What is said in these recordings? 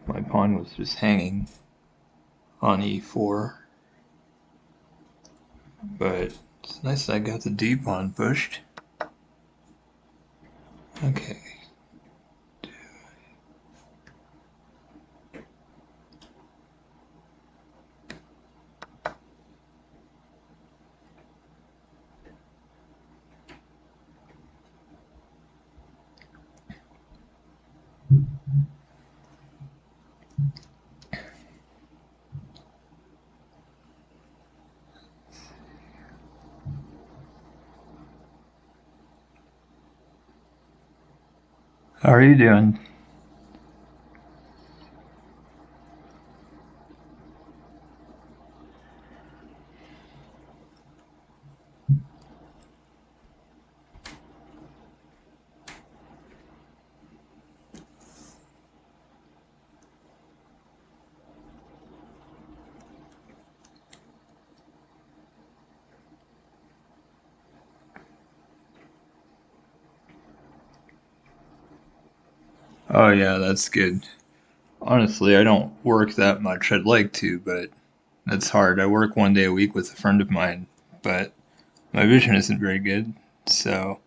My pawn was just hanging on e4, but it's nice that I got the d pawn pushed. Okay. How are you doing? Oh yeah, that's good. Honestly, I don't work that much. I'd like to, but that's hard. I work 1 day a week with a friend of mine, but my vision isn't very good, so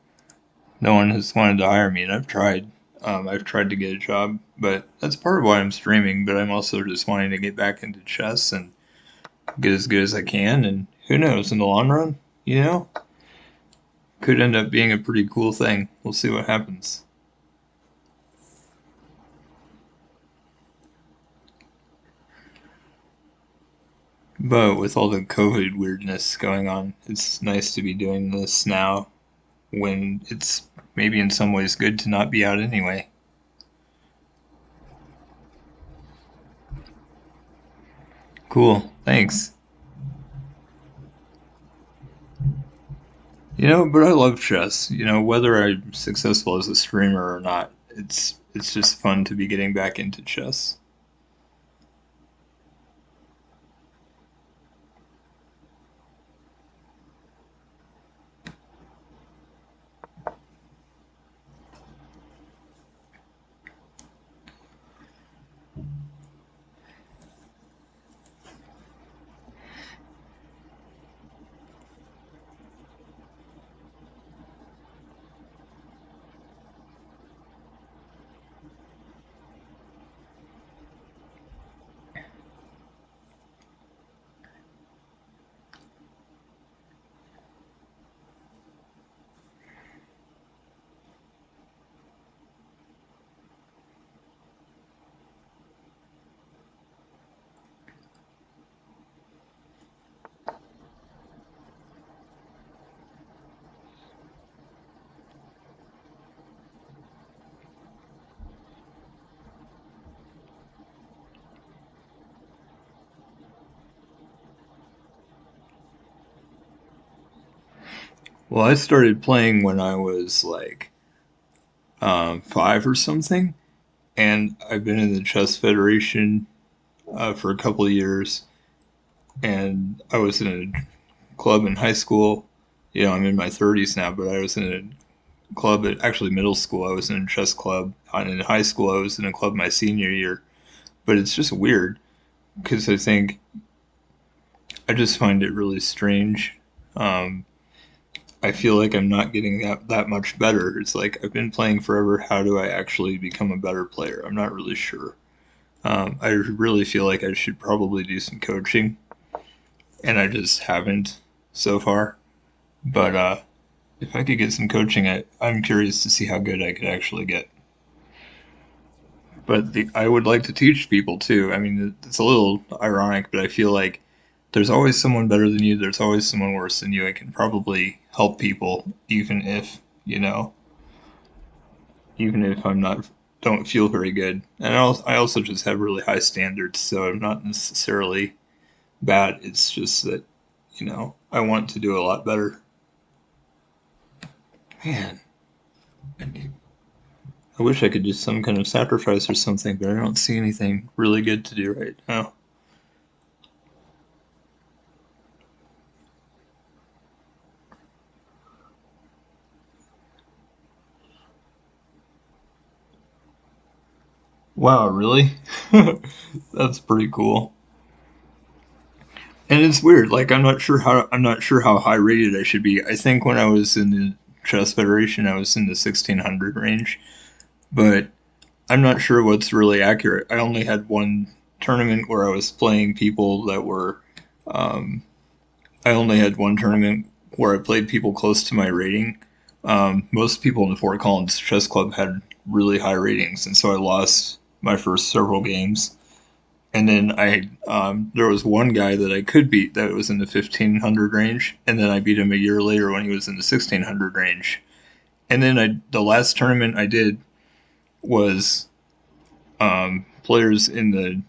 no one has wanted to hire me, and I've tried. I've tried to get a job, but that's part of why I'm streaming, but I'm also just wanting to get back into chess and get as good as I can, and who knows, in the long run, you know? Could end up being a pretty cool thing. We'll see what happens. But with all the COVID weirdness going on, it's nice to be doing this now when it's maybe in some ways good to not be out anyway. Cool, thanks. But I love chess. Whether I'm successful as a streamer or not, it's just fun to be getting back into chess. Well, I started playing when I was like 5 or something, and I've been in the Chess Federation for a couple of years, and I was in a club in high school. I'm in my 30s now, but I was in a club at actually middle school. I was in a chess club. And in high school, I was in a club my senior year. But it's just weird because I just find it really strange. Um, I feel like I'm not getting that much better. It's like I've been playing forever. How do I actually become a better player? I'm not really sure. I really feel like I should probably do some coaching, and I just haven't so far. But if I could get some coaching, I'm curious to see how good I could actually get. But I would like to teach people too. I mean, it's a little ironic, but I feel like there's always someone better than you. There's always someone worse than you. I can probably help people, even if I'm not don't feel very good. And I also just have really high standards, so I'm not necessarily bad. It's just that I want to do a lot better. Man, I wish I could do some kind of sacrifice or something, but I don't see anything really good to do right now. Wow, really? That's pretty cool. And it's weird. Like I'm not sure how high rated I should be. I think when I was in the Chess Federation, I was in the 1600 range, but I'm not sure what's really accurate. I only had one tournament where I was playing people that were. Um, I only had one tournament where I played people close to my rating. Most people in the Fort Collins Chess Club had really high ratings, and so I lost my first several games. And then there was one guy that I could beat that was in the 1500 range, and then I beat him a year later when he was in the 1600 range. And then the last tournament I did was players in the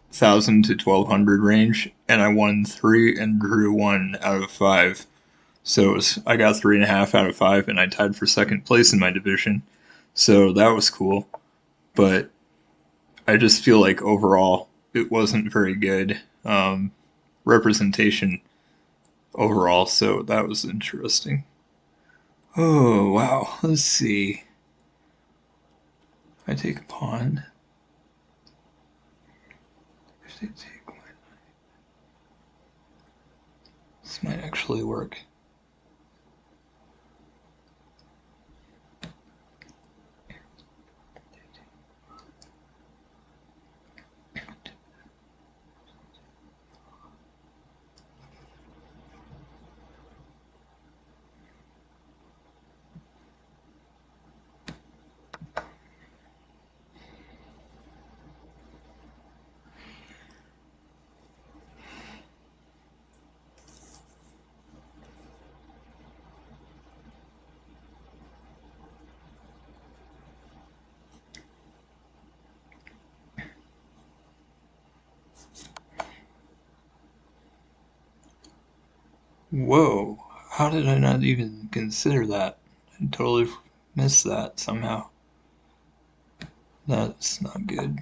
1000 to 1200 range, and I won three and drew one out of five. So I got 3.5 out of five, and I tied for second place in my division. So that was cool. But I just feel like overall it wasn't very good representation overall. So that was interesting. Oh wow, let's see. If I take a pawn, if they take one, this might actually work. Whoa, how did I not even consider that? I totally missed that somehow. That's not good.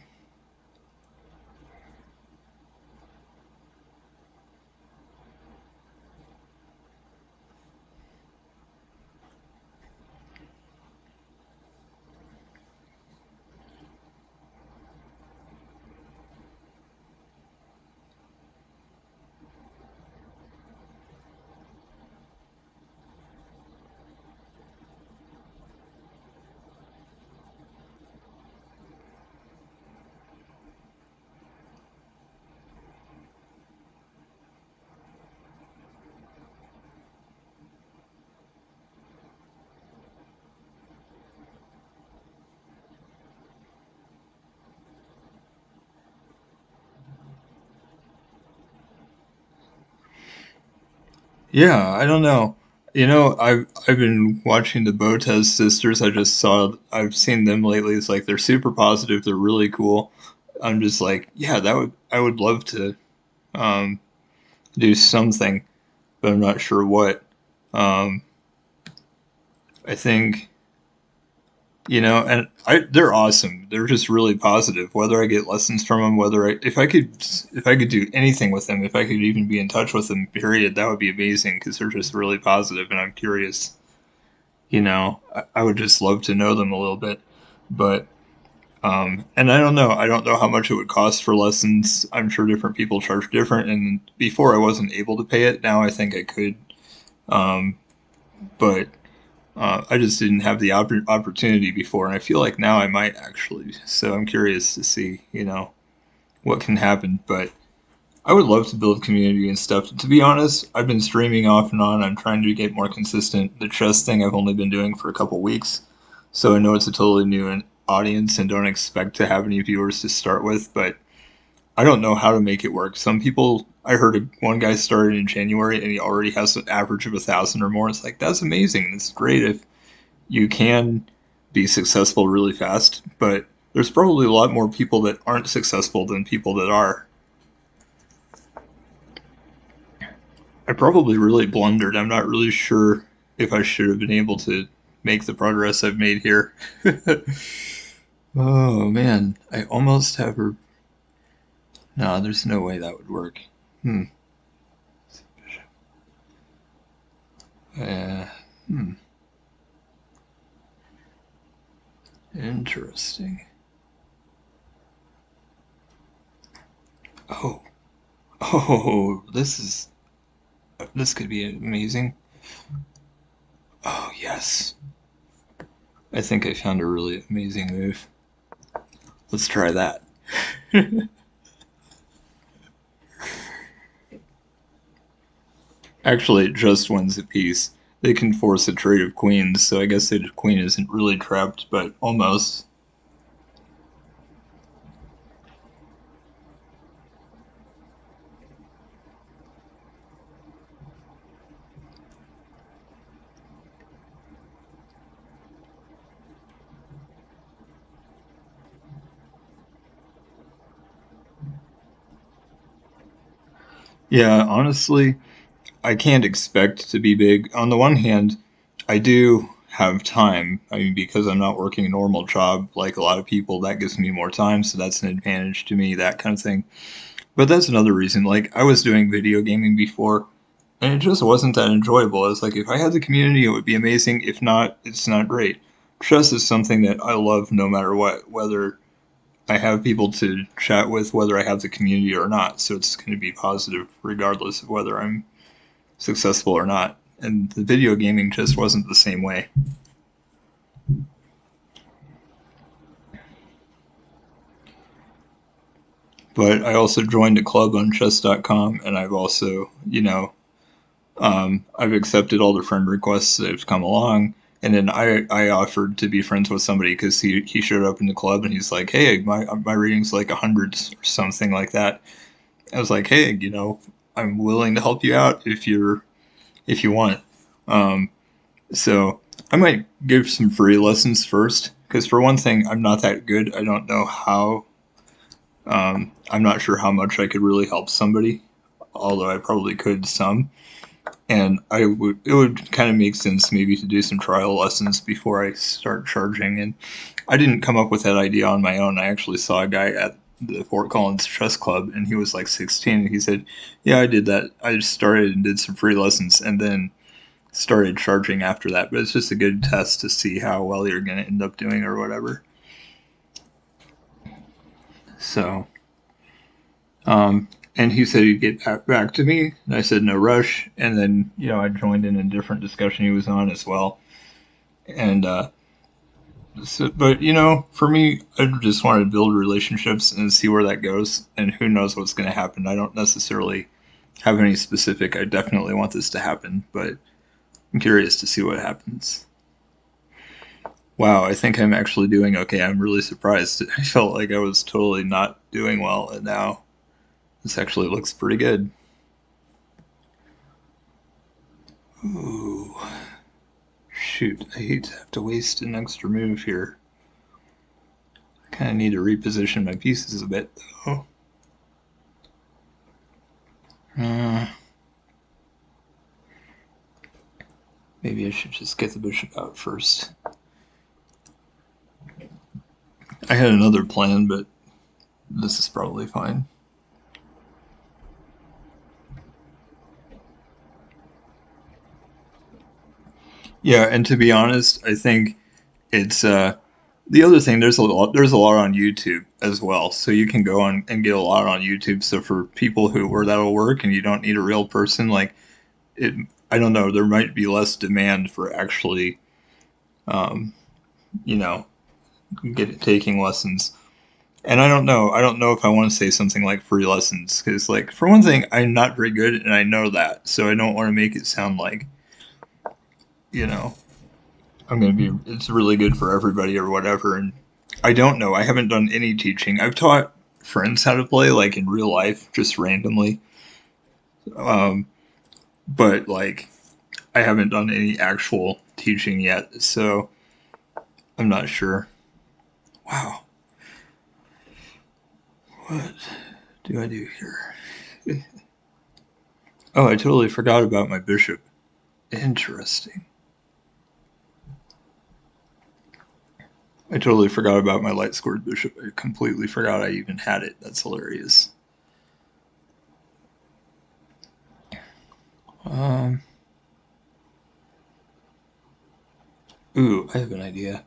Yeah, I don't know. I've been watching the Botez sisters. I've seen them lately. It's like they're super positive. They're really cool. I'm just like, yeah, that would I would love to um, do something, but I'm not sure what. Um, I think and they're awesome. They're just really positive. Whether I get lessons from them, if I could do anything with them, if I could even be in touch with them, period, that would be amazing because they're just really positive, and I'm curious. I would just love to know them a little bit, but and I don't know. I don't know how much it would cost for lessons. I'm sure different people charge different, and before I wasn't able to pay it. Now I think I could, um, but I just didn't have the opportunity before, and I feel like now I might actually. So I'm curious to see, what can happen. But I would love to build community and stuff. To be honest, I've been streaming off and on. I'm trying to get more consistent. The chess thing I've only been doing for a couple weeks, so I know it's a totally new audience and don't expect to have any viewers to start with. But I don't know how to make it work. Some people, I heard one guy started in January and he already has an average of 1,000 or more. It's like that's amazing. It's great if you can be successful really fast, but there's probably a lot more people that aren't successful than people that are. I probably really blundered. I'm not really sure if I should have been able to make the progress I've made here. Oh man, I almost have her. No, there's no way that would work. Hmm. Uh, hmm. Interesting. Oh, oh, this could be amazing. Oh, yes. I think I found a really amazing move. Let's try that. Actually, it just wins a piece. They can force a trade of queens, so I guess the queen isn't really trapped, but almost. Yeah, honestly, I can't expect to be big. On the one hand, I do have time. I mean, because I'm not working a normal job like a lot of people, that gives me more time, so that's an advantage to me, that kind of thing. But that's another reason. Like, I was doing video gaming before, and it just wasn't that enjoyable. I was like, if I had the community, it would be amazing. If not, it's not great. Chess is something that I love no matter what, whether I have people to chat with, whether I have the community or not. So it's going to be positive regardless of whether I'm successful or not. And the video gaming just wasn't the same way. But I also joined a club on chess.com, and I've also, I've accepted all the friend requests that have come along. And then I offered to be friends with somebody because he showed up in the club and he's like, hey, my rating's like 100 or something like that. I was like, hey, I'm willing to help you out if you want. Um, so I might give some free lessons first because for one thing, I'm not that good. I don't know how. I'm not sure how much I could really help somebody, although I probably could some. And it would kind of make sense maybe to do some trial lessons before I start charging. And I didn't come up with that idea on my own. I actually saw a guy at the Fort Collins Chess Club, and he was like 16. And he said, "Yeah, I did that. I just started and did some free lessons, and then started charging after that. But it's just a good test to see how well you're going to end up doing or whatever." So, and he said he'd get back to me. And I said no rush. And then I joined in a different discussion he was on as well. And so, but for me, I just wanted to build relationships and see where that goes. And who knows what's going to happen. I don't necessarily have any specific. I definitely want this to happen, but I'm curious to see what happens. Wow, I think I'm actually doing okay. I'm really surprised. I felt like I was totally not doing well, and now this actually looks pretty good. Ooh, shoot. I hate to have to waste an extra move here. I kind of need to reposition my pieces a bit, though. Uh, Maybe I should just get the bishop out first. I had another plan, but this is probably fine. Yeah, and to be honest, I think it's the other thing. There's a lot on YouTube as well, so you can go on and get a lot on YouTube. So for people where that'll work, and you don't need a real person, like it, I don't know, there might be less demand for actually, um, you know, taking lessons. And I don't know if I want to say something like free lessons because, like, for one thing, I'm not very good, and I know that, so I don't want to make it sound like you know I'm gonna be it's really good for everybody or whatever. And I don't know. I haven't done any teaching. I've taught friends how to play, like in real life, just randomly. Um, but like I haven't done any actual teaching yet, so I'm not sure. Wow, what do I do here? Oh, I totally forgot about my bishop. Interesting. I totally forgot about my light scored bishop. I completely forgot I even had it. That's hilarious. Um, Ooh, I have an idea.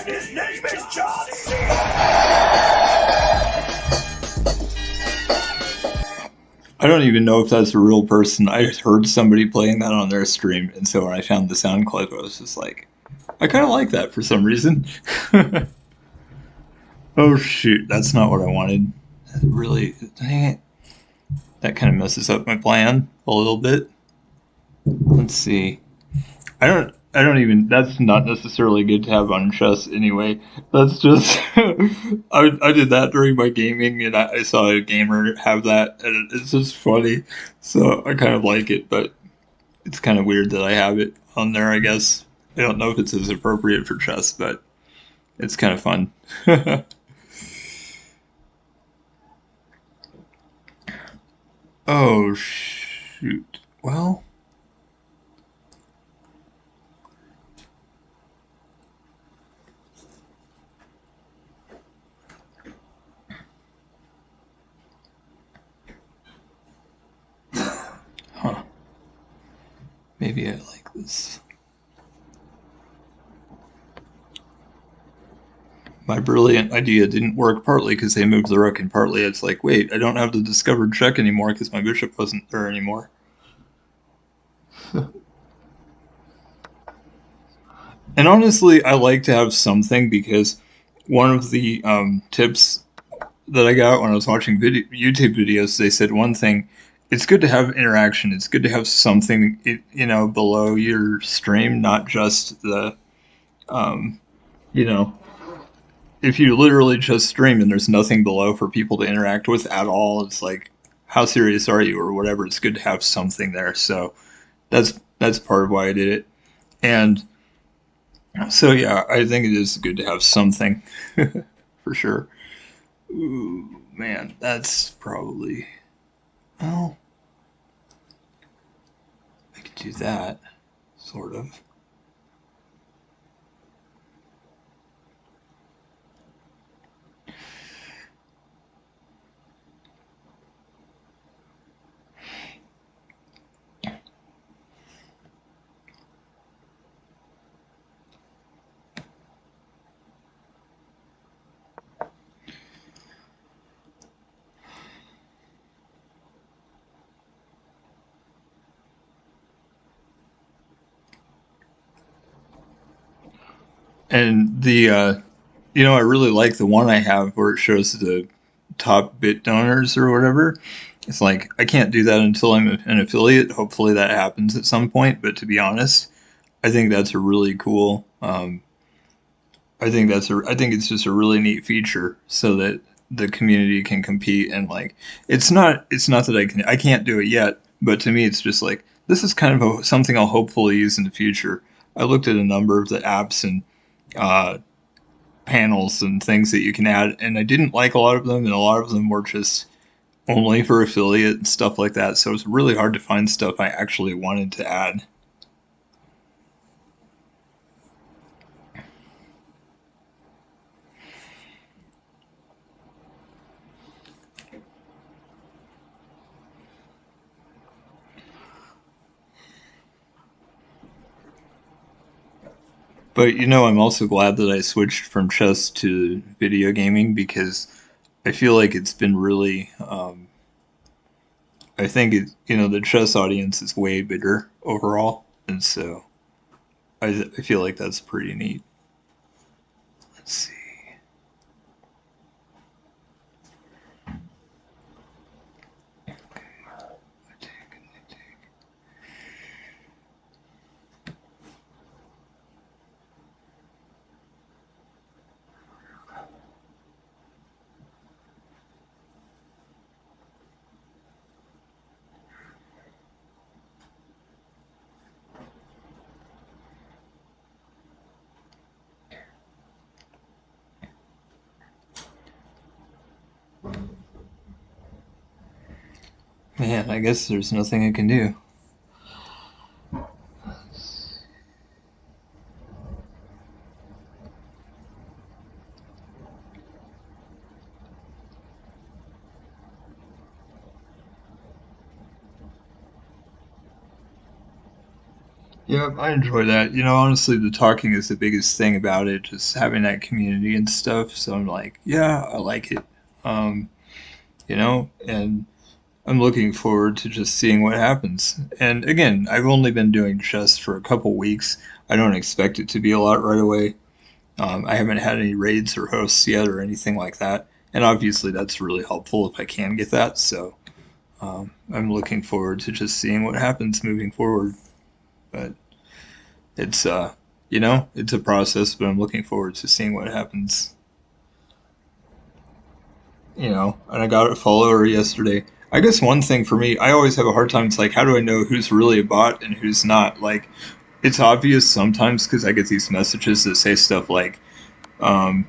And his name is John C. I don't even know if that's a real person. I heard somebody playing that on their stream, and so when I found the sound clip, I was just like, I kind of like that for some reason. Oh shoot, that's not what I wanted. Really, dang it. That kind of messes up my plan a little bit. Let's see. I don't even, that's not necessarily good to have on chess anyway. That's just, I did that during my gaming and I saw a gamer have that and it's just funny. So I kind of like it, but it's kind of weird that I have it on there, I guess. I don't know if it's as appropriate for chess, but it's kind of fun. Oh, shoot. Well, huh. Maybe I like this. My brilliant idea didn't work partly because they moved the rook, and partly it's like, wait, I don't have the discovered check anymore because my bishop wasn't there anymore. And honestly, I like to have something because one of the tips that I got when I was watching YouTube videos, they said one thing: it's good to have interaction. It's good to have something, below your stream, not just the, um, you know, if you literally just stream and there's nothing below for people to interact with at all. It's like, how serious are you or whatever? It's good to have something there. So that's part of why I did it. And so yeah, I think it is good to have something for sure. Ooh, man, that's probably, well, I could do that, sort of. And I really like the one I have where it shows the top bit donors or whatever. It's like I can't do that until I'm an affiliate. Hopefully that happens at some point. But to be honest, I think that's a really cool. I think it's just a really neat feature so that the community can compete and like it's not that I can't do it yet, but to me it's just like this is kind of something I'll hopefully use in the future. I looked at a number of the apps and uh, panels and things that you can add, and I didn't like a lot of them, and a lot of them were just only for affiliate and stuff like that. So it's really hard to find stuff I actually wanted to add. But I'm also glad that I switched from chess to video gaming because I feel like it's been really. I think the chess audience is way bigger overall, and so I feel like that's pretty neat. Let's see. Man, I guess there's nothing I can do. Yeah, I enjoy that. Honestly, the talking is the biggest thing about it, just having that community and stuff. So I'm like, yeah, I like it. Um, and I'm looking forward to just seeing what happens. And again, I've only been doing chess for a couple weeks. I don't expect it to be a lot right away. I haven't had any raids or hosts yet or anything like that. And obviously, that's really helpful if I can get that. So I'm looking forward to just seeing what happens moving forward. But it's it's a process, but I'm looking forward to seeing what happens. And I got a follower yesterday. I guess one thing for me, I always have a hard time. It's like, how do I know who's really a bot and who's not? Like, it's obvious sometimes because I get these messages that say stuff like, um,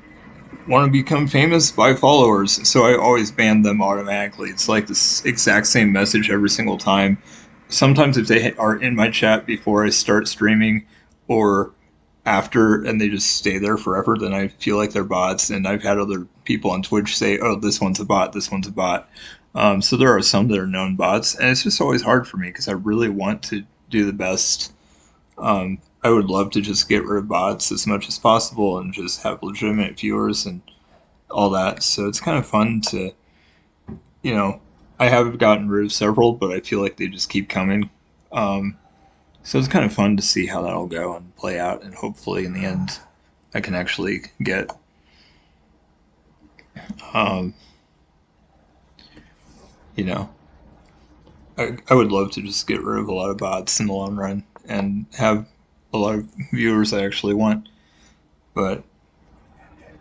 want to become famous by followers. So I always ban them automatically. It's like this exact same message every single time. Sometimes if they are in my chat before I start streaming or after and they just stay there forever, then I feel like they're bots. And I've had other people on Twitch say, oh, this one's a bot, this one's a bot. So there are some that are known bots. And it's just always hard for me because I really want to do the best. I would love to just get rid of bots as much as possible and just have legitimate viewers and all that. So it's kind of fun to, you know, I have gotten rid of several, but I feel like they just keep coming. Um, so it's kind of fun to see how that'll go and play out, and hopefully in the end, I can actually get, um, you know, I would love to just get rid of a lot of bots in the long run and have a lot of viewers I actually want. But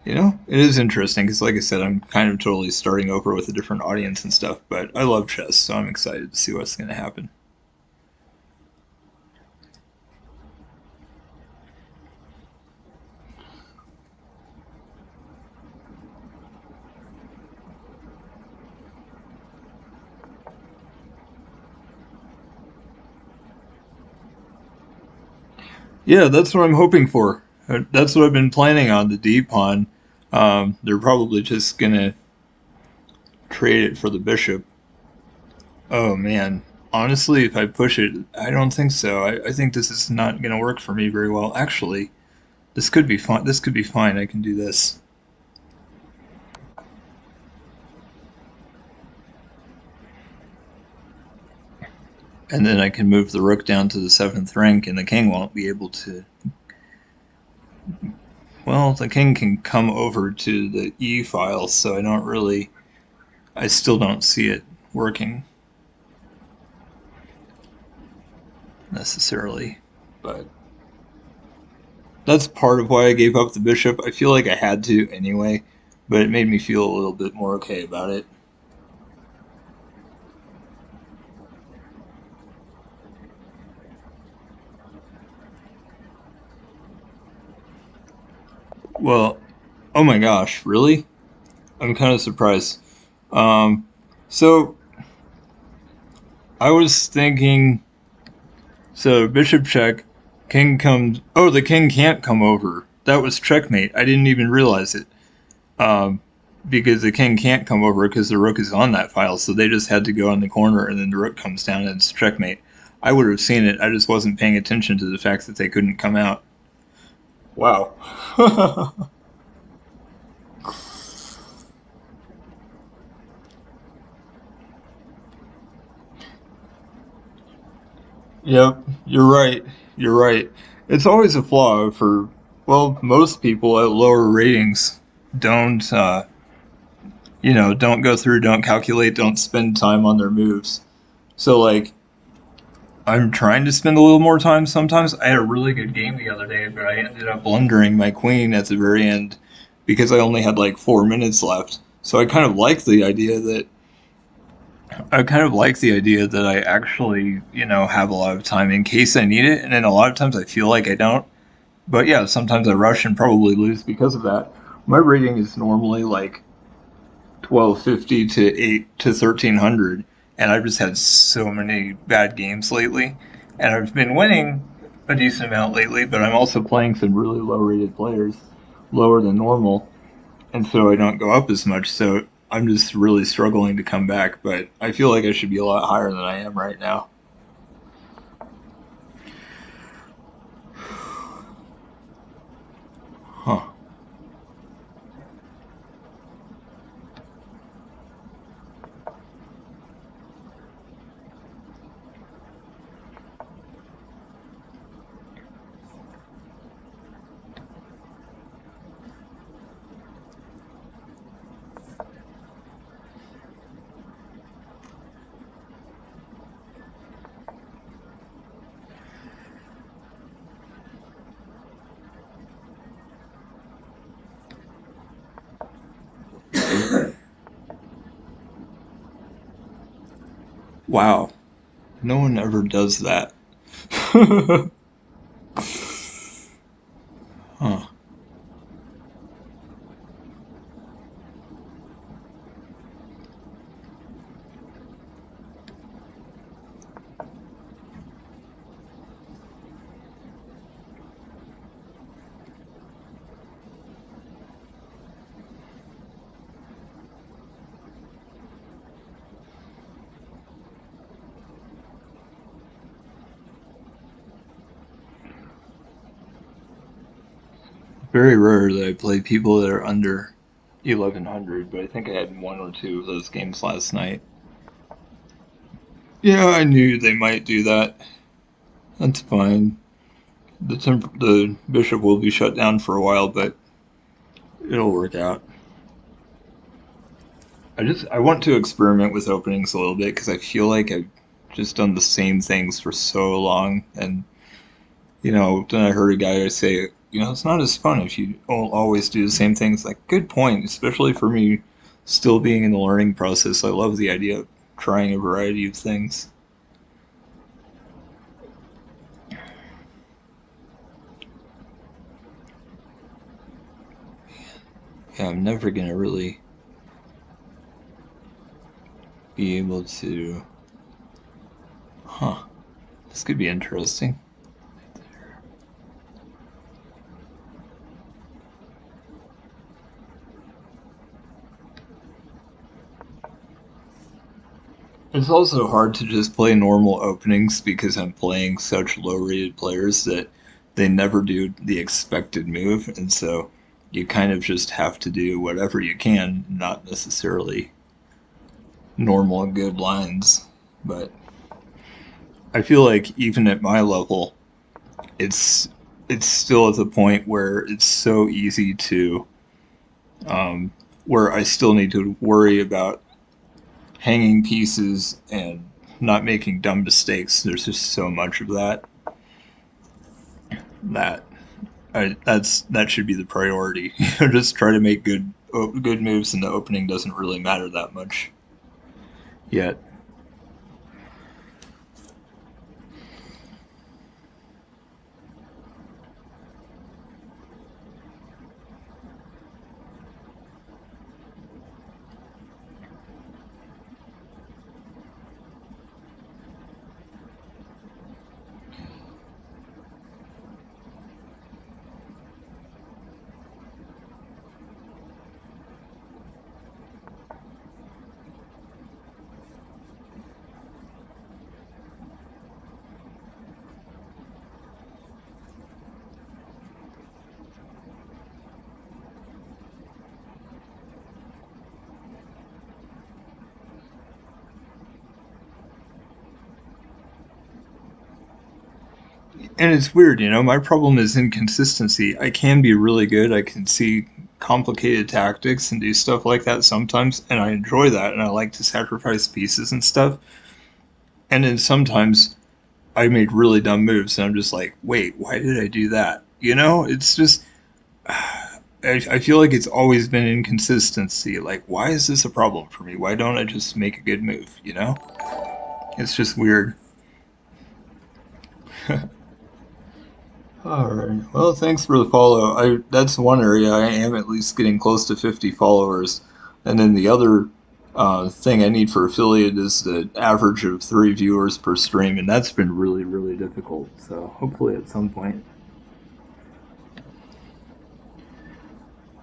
it is interesting because, like I said, I'm kind of totally starting over with a different audience and stuff. But I love chess, so I'm excited to see what's going to happen. Yeah, that's what I'm hoping for. That's what I've been planning on the D pawn. They're probably just gonna trade it for the bishop. Oh man, honestly, if I push it, I don't think so. I think this is not gonna work for me very well. Actually, this could be fine. This could be fine. I can do this. And then I can move the rook down to the 7th rank, and the king won't be able to. Well, the king can come over to the E file, so I still don't see it working necessarily. But that's part of why I gave up the bishop. I feel like I had to anyway, but it made me feel a little bit more okay about it. Well, oh my gosh, really? I'm kind of surprised. Um, so I was thinking, so bishop check, king comes. Oh, the king can't come over. That was checkmate. I didn't even realize it. Um, because the king can't come over because the rook is on that file, so they just had to go in the corner, and then the rook comes down and it's checkmate. I would have seen it. I just wasn't paying attention to the fact that they couldn't come out. Wow. Yep, you're right. You're right. It's always a flaw for, well, most people at lower ratings don't, don't go through, don't calculate, don't spend time on their moves. So, like, I'm trying to spend a little more time sometimes. I had a really good game the other day, but I ended up blundering my queen at the very end because I only had like 4 minutes left. So I kind of like the idea that I actually, have a lot of time in case I need it. And then a lot of times I feel like I don't. But yeah, sometimes I rush and probably lose because of that. My rating is normally like 1250 to 8 to 1300, and I've just had so many bad games lately. And I've been winning a decent amount lately, but I'm also playing some really low rated players, lower than normal, and so I don't go up as much. So I'm just really struggling to come back, but I feel like I should be a lot higher than I am right now. Wow, no one ever does that. Huh. Very rare that I play people that are under 1100, but I think I had one or two of those games last night. Yeah, I knew they might do that. That's fine. The bishop will be shut down for a while, but it'll work out. I want to experiment with openings a little bit because I feel like I've just done the same things for so long, and then I heard a guy say, it's not as fun if you always do the same things. Like, good point, especially for me still being in the learning process. I love the idea of trying a variety of things. Yeah, I'm never gonna really be able to. Huh, this could be interesting. It's also hard to just play normal openings because I'm playing such low rated players that they never do the expected move, and so you kind of just have to do whatever you can, not necessarily normal and good lines. But I feel like even at my level, it's it's still at the point where it's so easy to um, where I still need to worry about hanging pieces and not making dumb mistakes. There's just so much of that that should be the priority. Just try to make good moves, and the opening doesn't really matter that much yet. And it's weird, my problem is inconsistency. I can be really good. I can see complicated tactics and do stuff like that sometimes, and I enjoy that, and I like to sacrifice pieces and stuff. And then sometimes I make really dumb moves, and I'm just like, wait, why did I do that? It's just, I feel like it's always been inconsistency. Like, why is this a problem for me? Why don't I just make a good move? It's just weird. All right. Well, thanks for the follow. That's one area I am at least getting close to 50 followers, and then the other thing I need for affiliate is the average of 3 viewers per stream, and that's been really, really difficult. So hopefully at some point.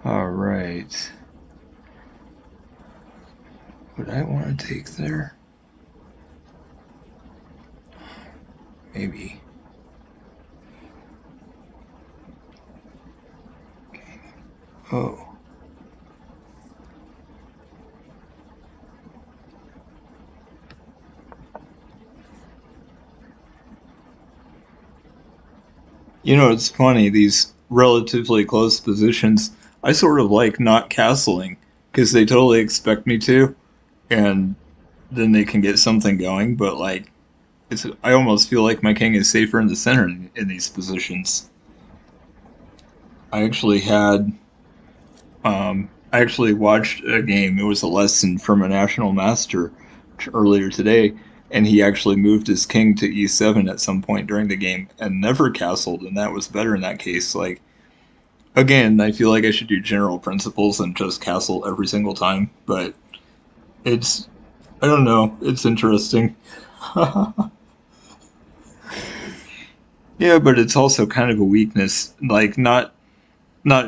All right. Would I want to take there? Maybe. Oh. It's funny, these relatively close positions, I sort of like not castling because they totally expect me to, and then they can get something going, but like, I almost feel like my king is safer in the center in these positions. I actually had, I actually watched a game, it was a lesson from a national master earlier today, and he actually moved his king to e7 at some point during the game and never castled, and that was better in that case. Like, again, I feel like I should do general principles and just castle every single time, but it's, I don't know, it's interesting. Yeah, but it's also kind of a weakness, like not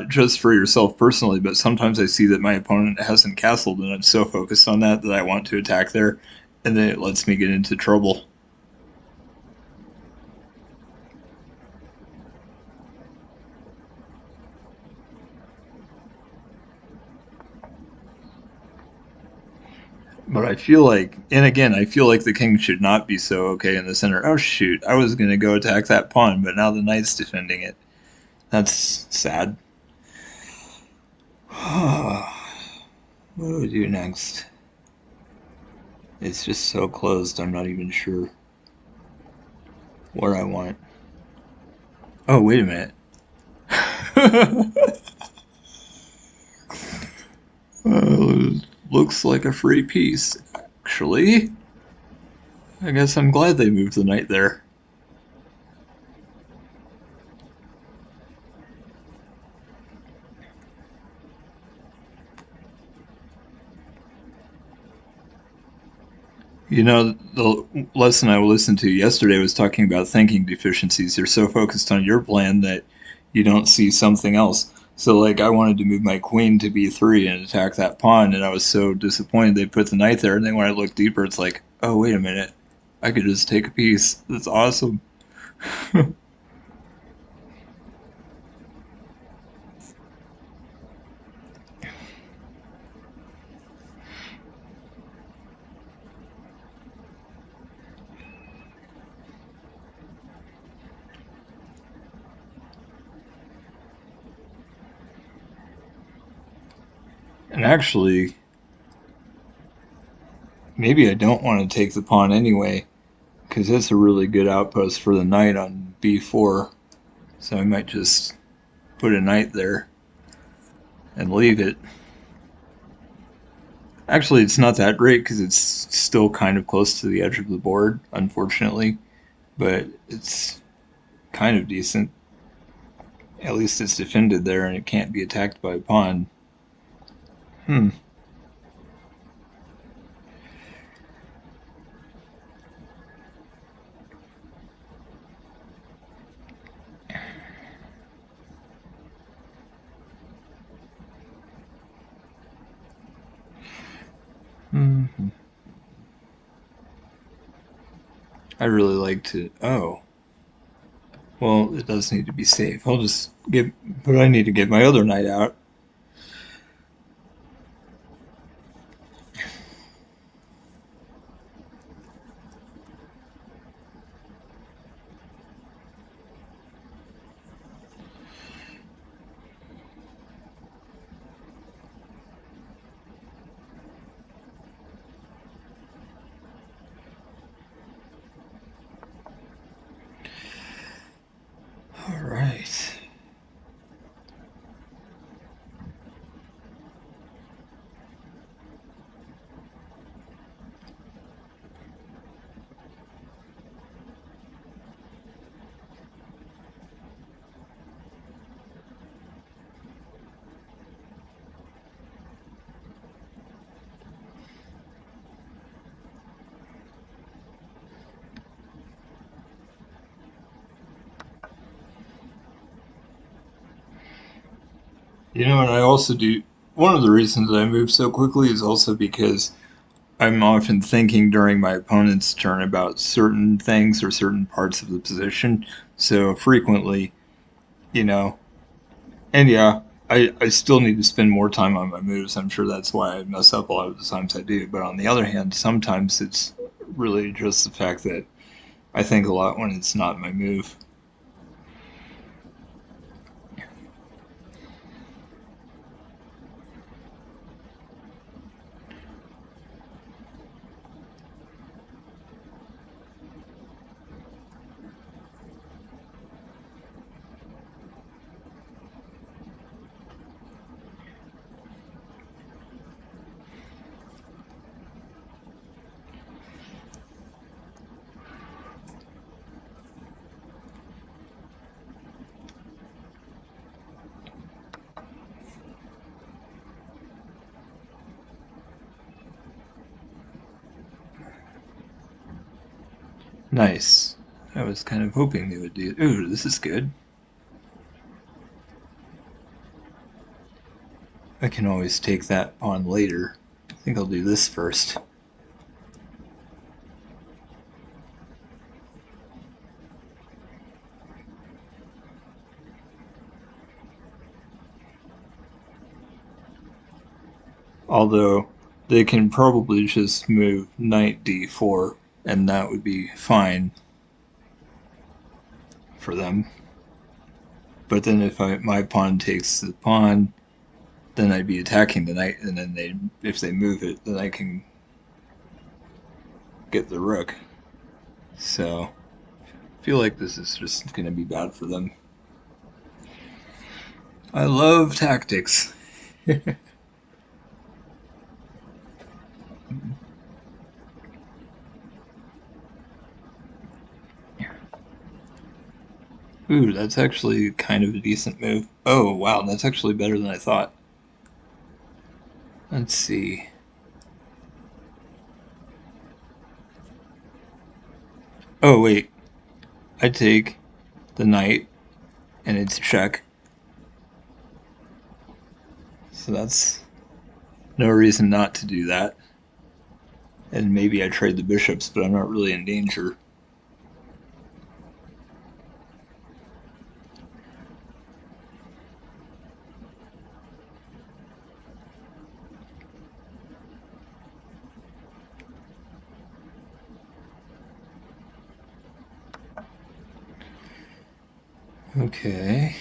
just for yourself personally, but sometimes I see that my opponent hasn't castled and I'm so focused on that that I want to attack there, and then it lets me get into trouble. But I feel like, and again, I feel like the king should not be so okay in the center. Oh shoot, I was going to go attack that pawn, but now the knight's defending it. That's sad. What do we do next? It's just so closed, I'm not even sure what I want. Oh, wait a minute. Looks like a free piece, actually. I guess I'm glad they moved the knight there. You know, the lesson I listened to yesterday was talking about thinking deficiencies. You're so focused on your plan that you don't see something else. So, like, I wanted to move my queen to b3 and attack that pawn, and I was so disappointed they put the knight there. And then when I look deeper, it's like, oh, wait a minute. I could just take a piece. That's awesome. And actually, maybe I don't want to take the pawn anyway, because that's a really good outpost for the knight on b4. So I might just put a knight there and leave it. Actually, it's not that great because it's still kind of close to the edge of the board, unfortunately, but it's kind of decent. At least it's defended there and it can't be attacked by a pawn. Hmm. Hmm. I really like to. Oh, well, it does need to be safe. I'll just get. But I need to get my other knight out. All right. You know, and I also do. One of the reasons I move so quickly is also because I'm often thinking during my opponent's turn about certain things or certain parts of the position. So frequently, you know, and yeah, I still need to spend more time on my moves. I'm sure that's why I mess up a lot of the times I do. But on the other hand, sometimes it's really just the fact that I think a lot when it's not my move. Nice. I was kind of hoping they would do. Ooh, this is good. I can always take that pawn later. I think I'll do this first. Although they can probably just move knight d4 and that would be fine for them. But then if my pawn takes the pawn, then I'd be attacking the knight, and then if they move it, then I can get the rook. So I feel like this is just going to be bad for them. I love tactics. Ooh, that's actually kind of a decent move. Oh, wow, that's actually better than I thought. Let's see. Oh, wait. I take the knight, and it's check. So that's no reason not to do that. And maybe I trade the bishops, but I'm not really in danger. Okay.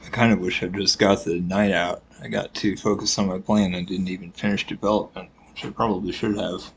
I kind of wish I'd just got the knight out. I got too focused on my plan and didn't even finish development, which I probably should have.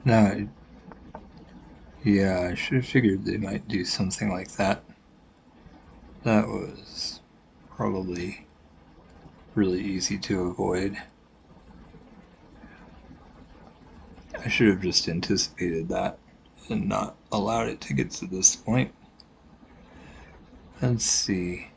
No, yeah, I should have figured they might do something like that. That was probably really easy to avoid. I should have just anticipated that and not allowed it to get to this point. Let's see.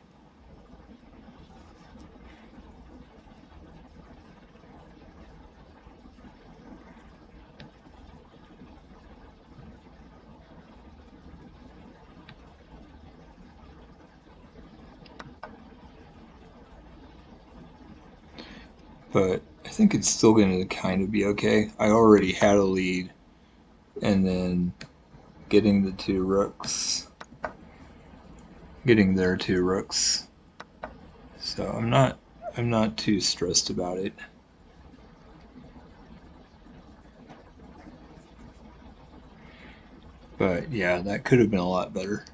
But I think it's still going to kind of be okay. I already had a lead, and then getting the two rooks, getting their two rooks. So I'm not too stressed about it. But yeah, that could have been a lot better.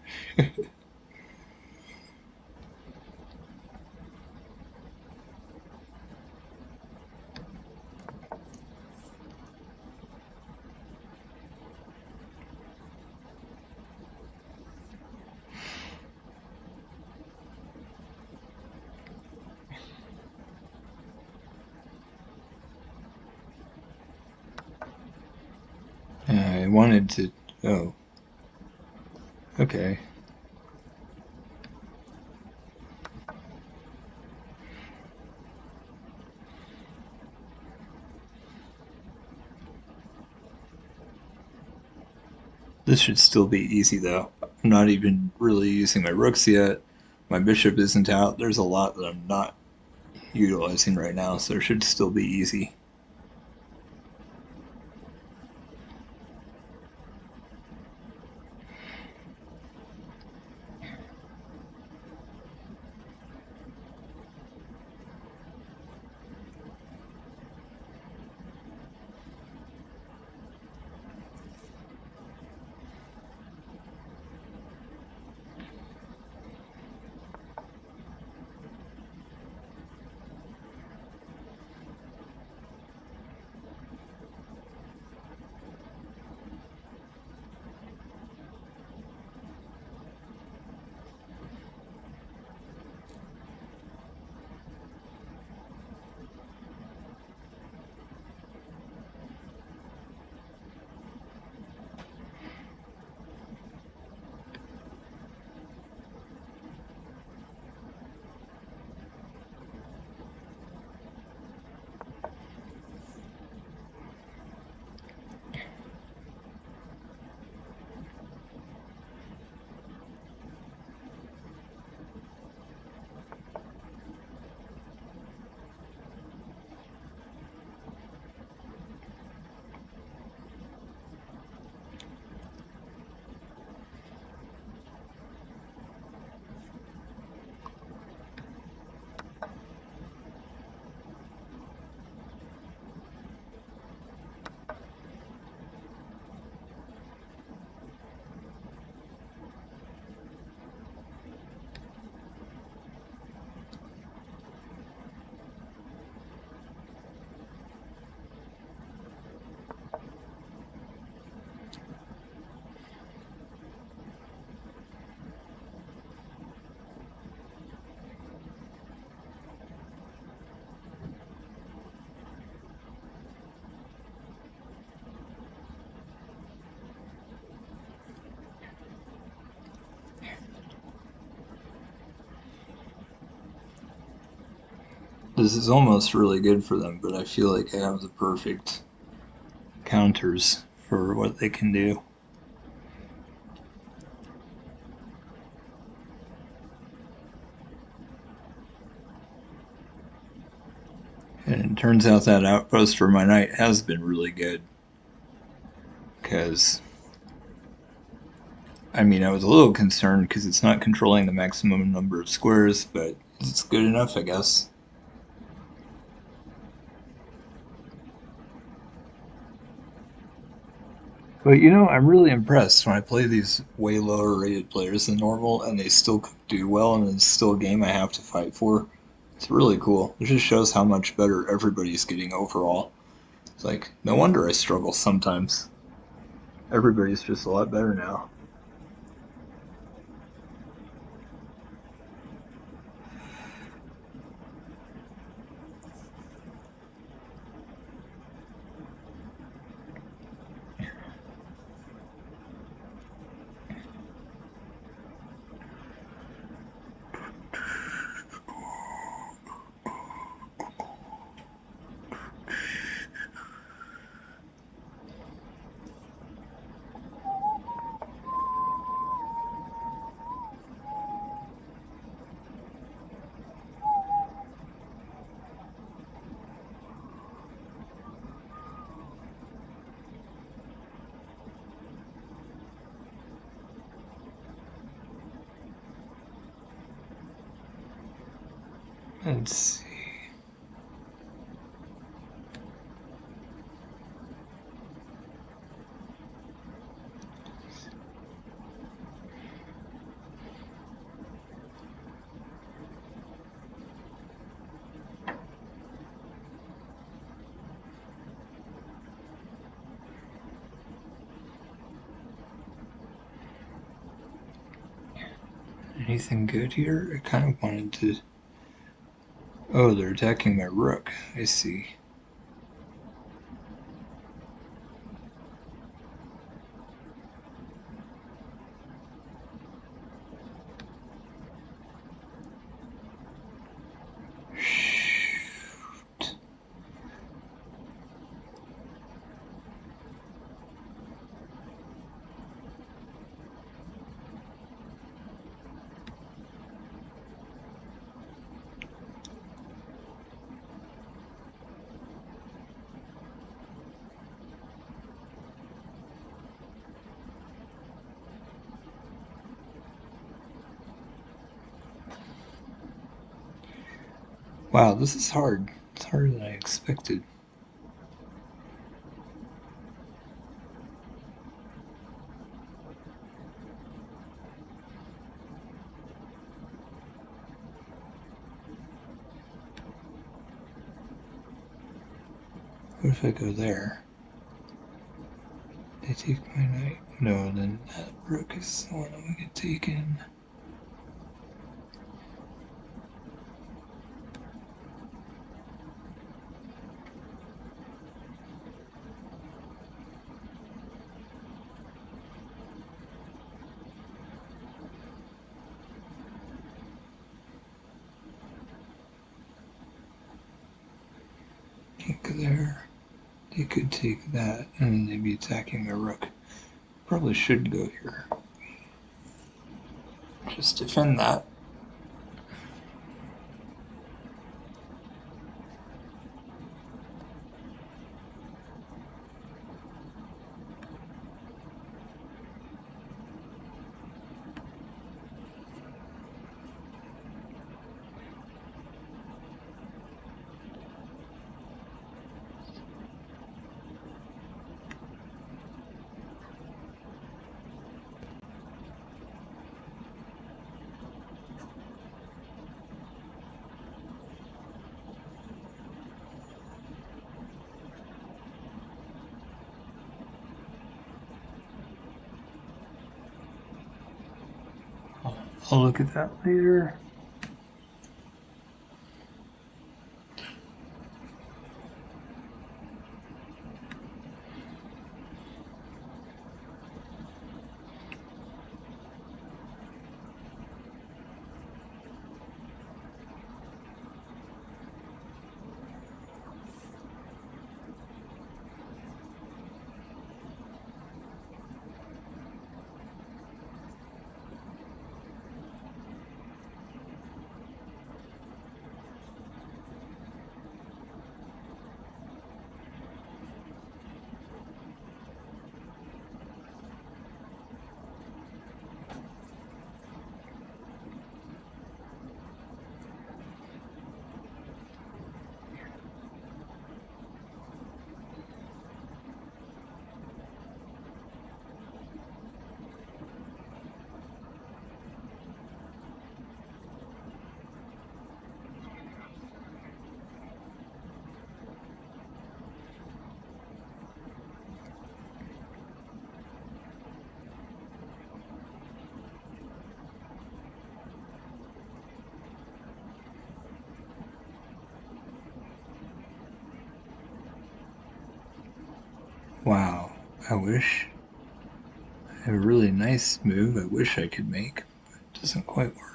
I wanted to. Oh, okay. This should still be easy though. I'm not even really using my rooks yet. My bishop isn't out. There's a lot that I'm not utilizing right now, so it should still be easy. This is almost really good for them, but I feel like I have the perfect counters for what they can do. And it turns out that outpost for my knight has been really good. Because, I mean, I was a little concerned because it's not controlling the maximum number of squares, but it's good enough, I guess. But you know, I'm really impressed when I play these way lower rated players than normal and they still do well and it's still a game I have to fight for. It's really cool. It just shows how much better everybody's getting overall. It's like, no wonder I struggle sometimes. Everybody's just a lot better now. Let's see. Anything good here? I kind of wanted to... Oh, they're attacking my rook. I see. Shoot. Wow, this is hard. It's harder than I expected. What if I go there? They take my knight? No, then that rook is the one that will get taken. Can't go there. They could take that, and then they'd be attacking my rook. Probably should go here. Just defend that. I'll look at that later. Wow, I wish. I have a really nice move I wish I could make, but it doesn't quite work.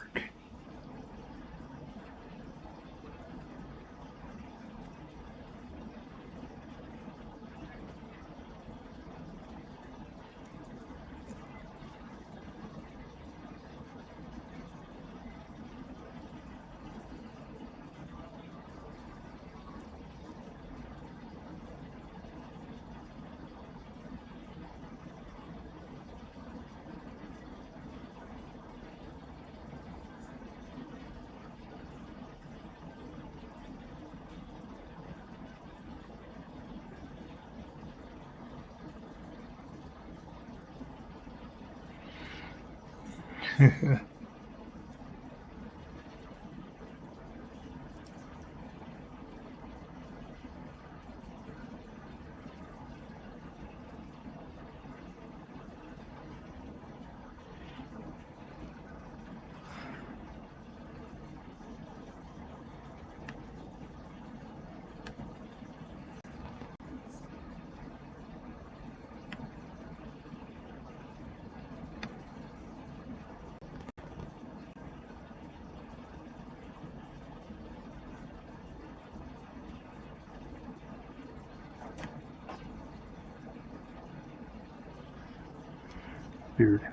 Weird.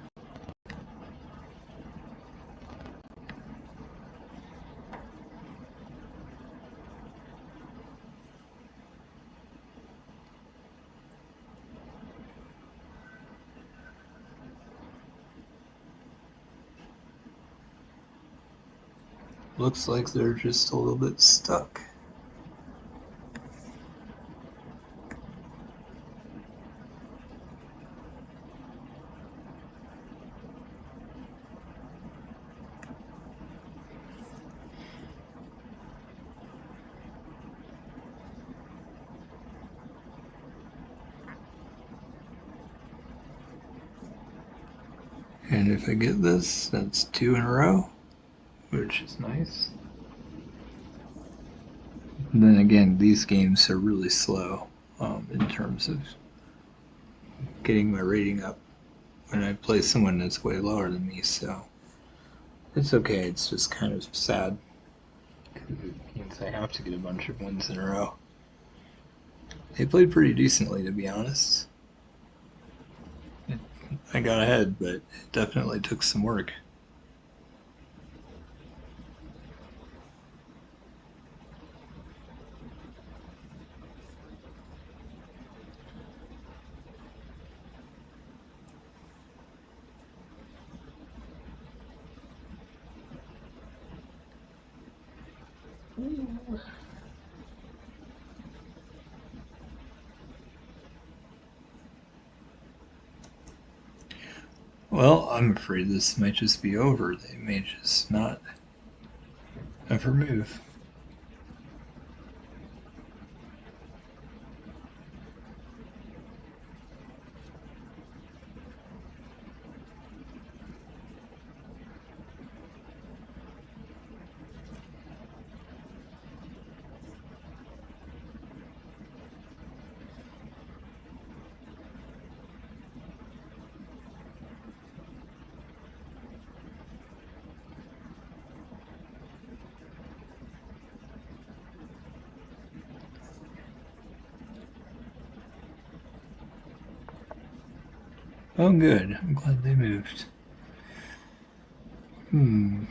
Looks like they're just a little bit stuck. And if I get this, that's 2 in a row, which is nice. And then again, these games are really slow in terms of getting my rating up when I play someone that's way lower than me, so it's okay. It's just kind of sad because it means I have to get a bunch of wins in a row. They played pretty decently, to be honest. I got ahead, but it definitely took some work. Well, I'm afraid this might just be over. They may just not ever move. Oh, good. I'm glad they moved. Hmm.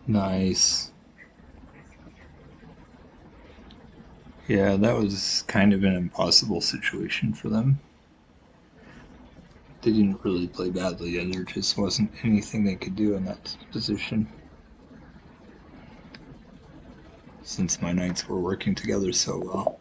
Nice. Yeah, that was kind of an impossible situation for them. They didn't really play badly, and there just wasn't anything they could do in that position. Since my knights were working together so well.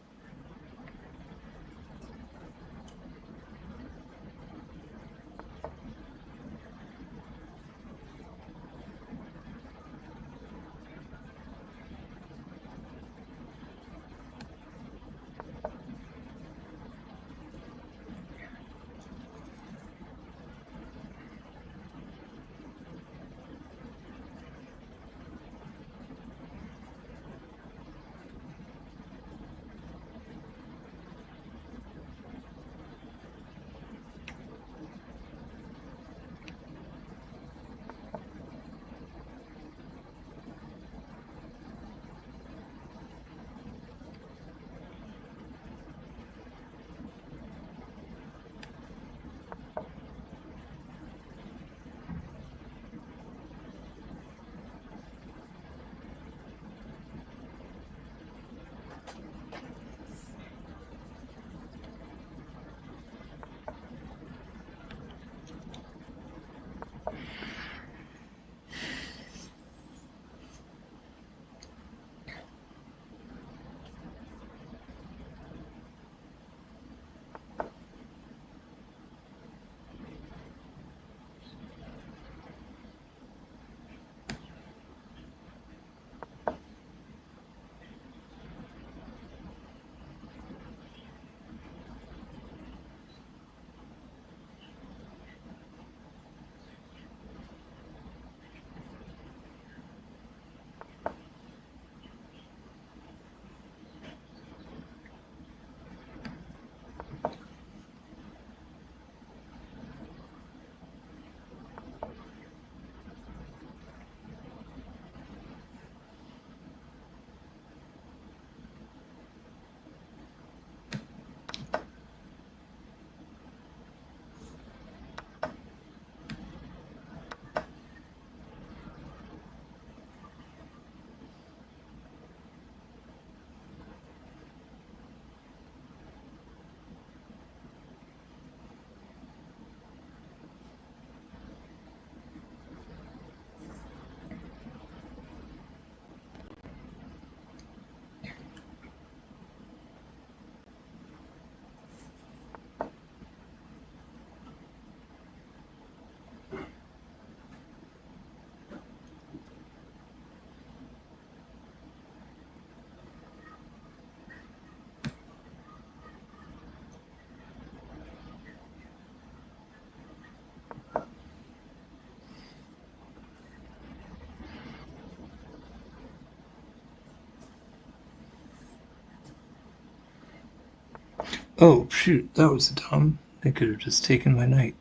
Oh, shoot, that was dumb. They could have just taken my knight.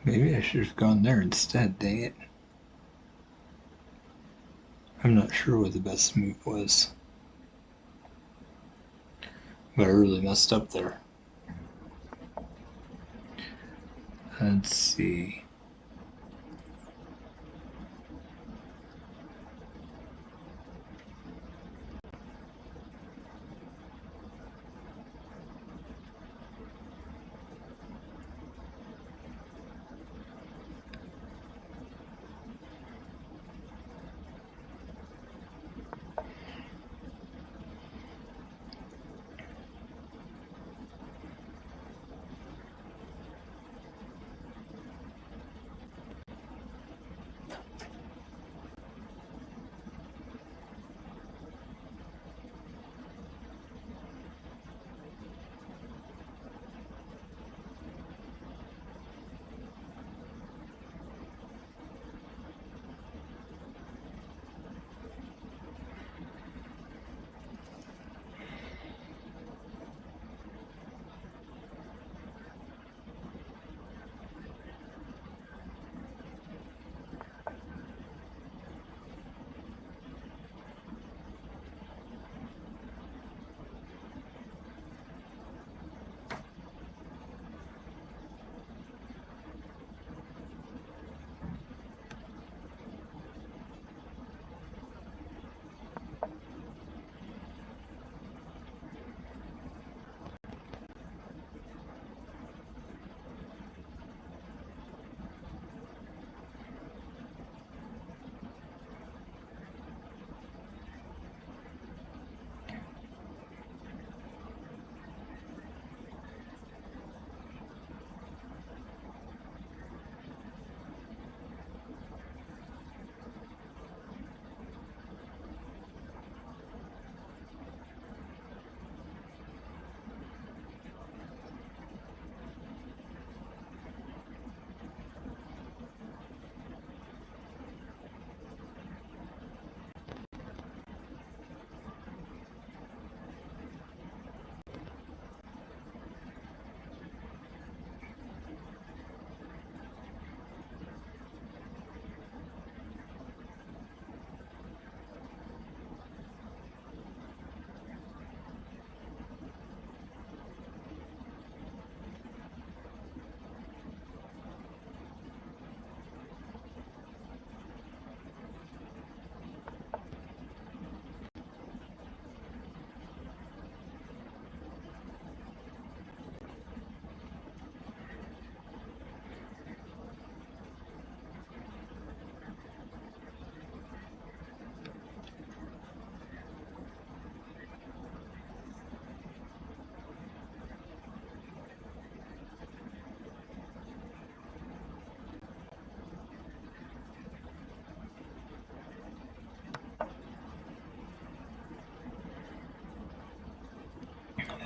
Maybe I should have gone there instead, dang it. I'm not sure what the best move was. But I really messed up there. Let's see.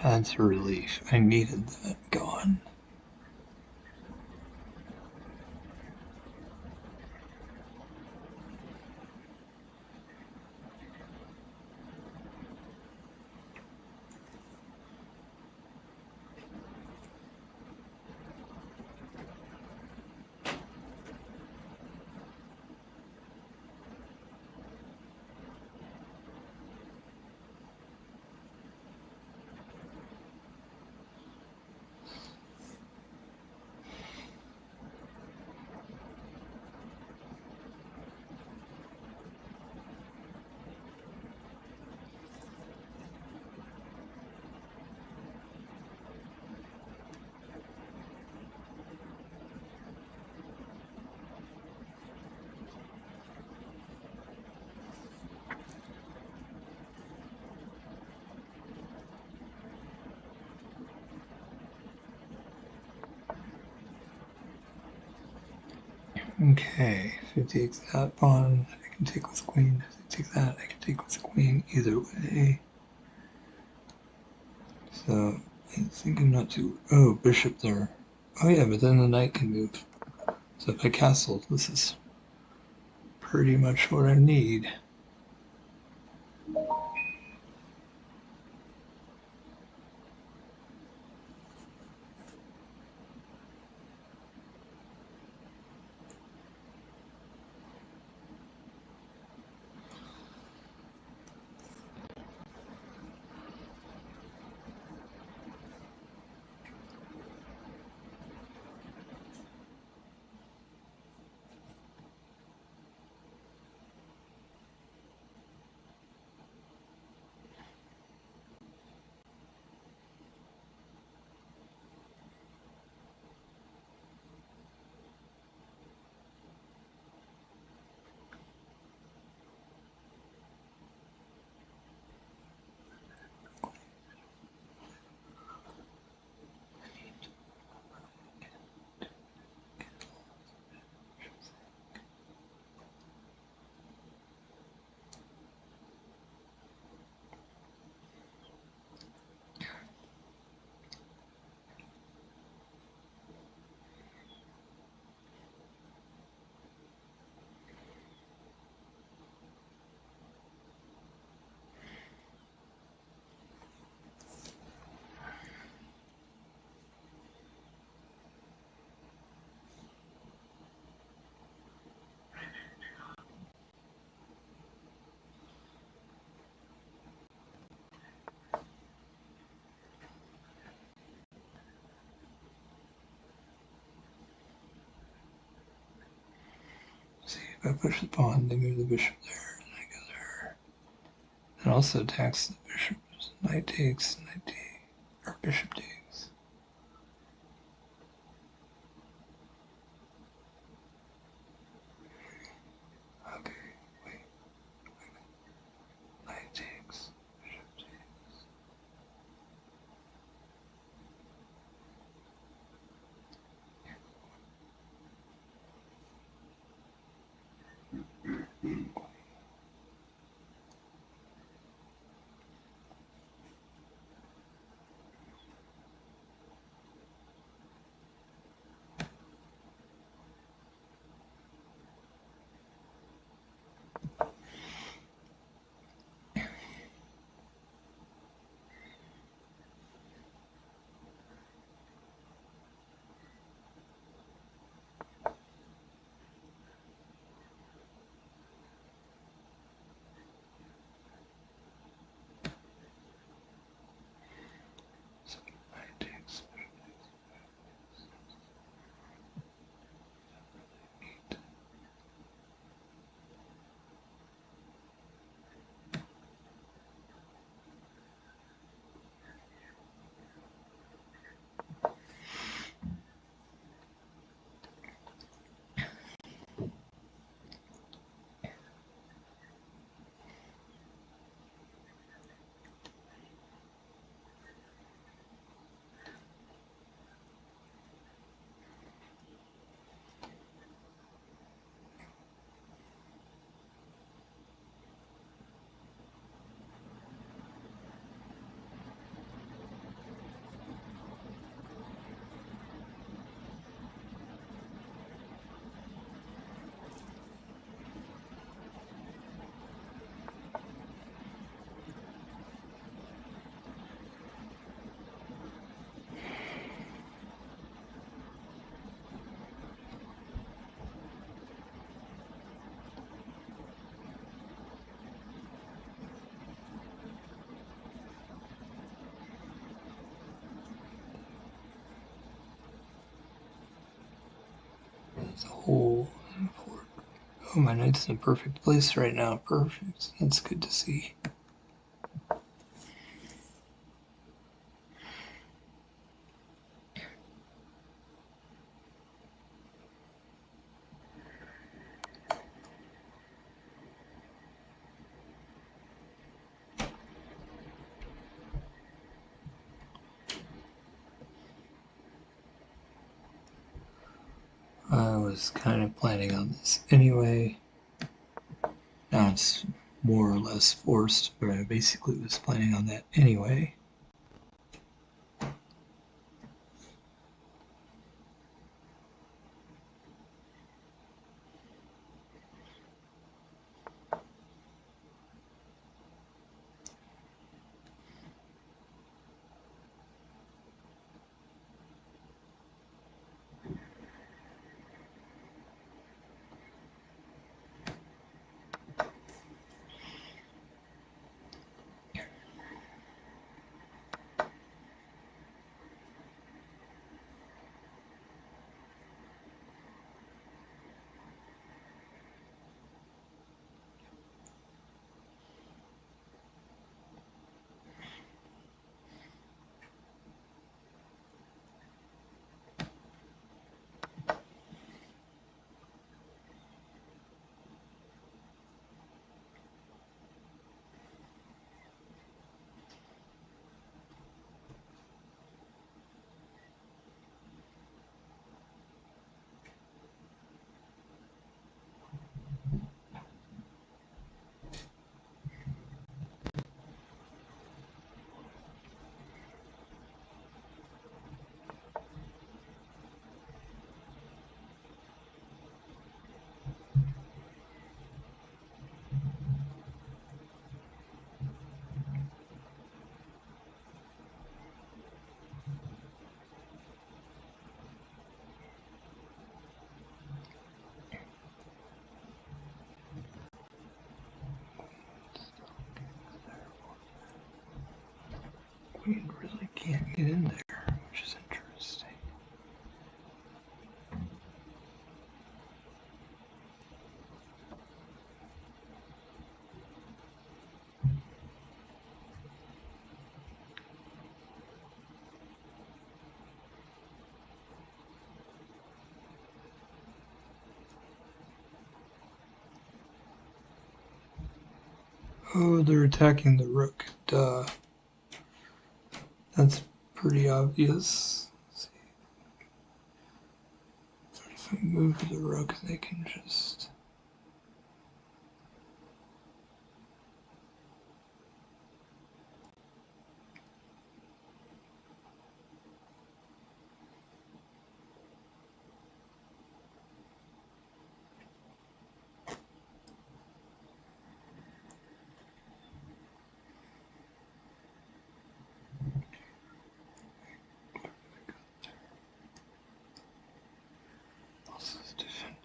That's a relief. I needed that gone. Okay, if it takes that pawn, I can take with queen. If it takes that, I can take with queen either way. So I'm thinking not to. Oh, bishop there. Oh yeah, but then the knight can move. So if I castle, this is pretty much what I need. See, if I push the pawn, they move the bishop there, and I go there. It also attacks the bishop. Knight takes, knight takes, or bishop takes. Okay, wait, knight takes, bishop takes. So knight takes, bishop takes. There's a hole in the fort. Oh, my knight's in a perfect place right now. Perfect. That's good to see. was kind of planning on this anyway. Now it's more or less forced, but I basically was planning on that anyway. Queen really can't get in there, which is interesting. Oh, they're attacking the rook. Duh. That's pretty obvious. Let's see. So if I move the rook, they can just. This is defended.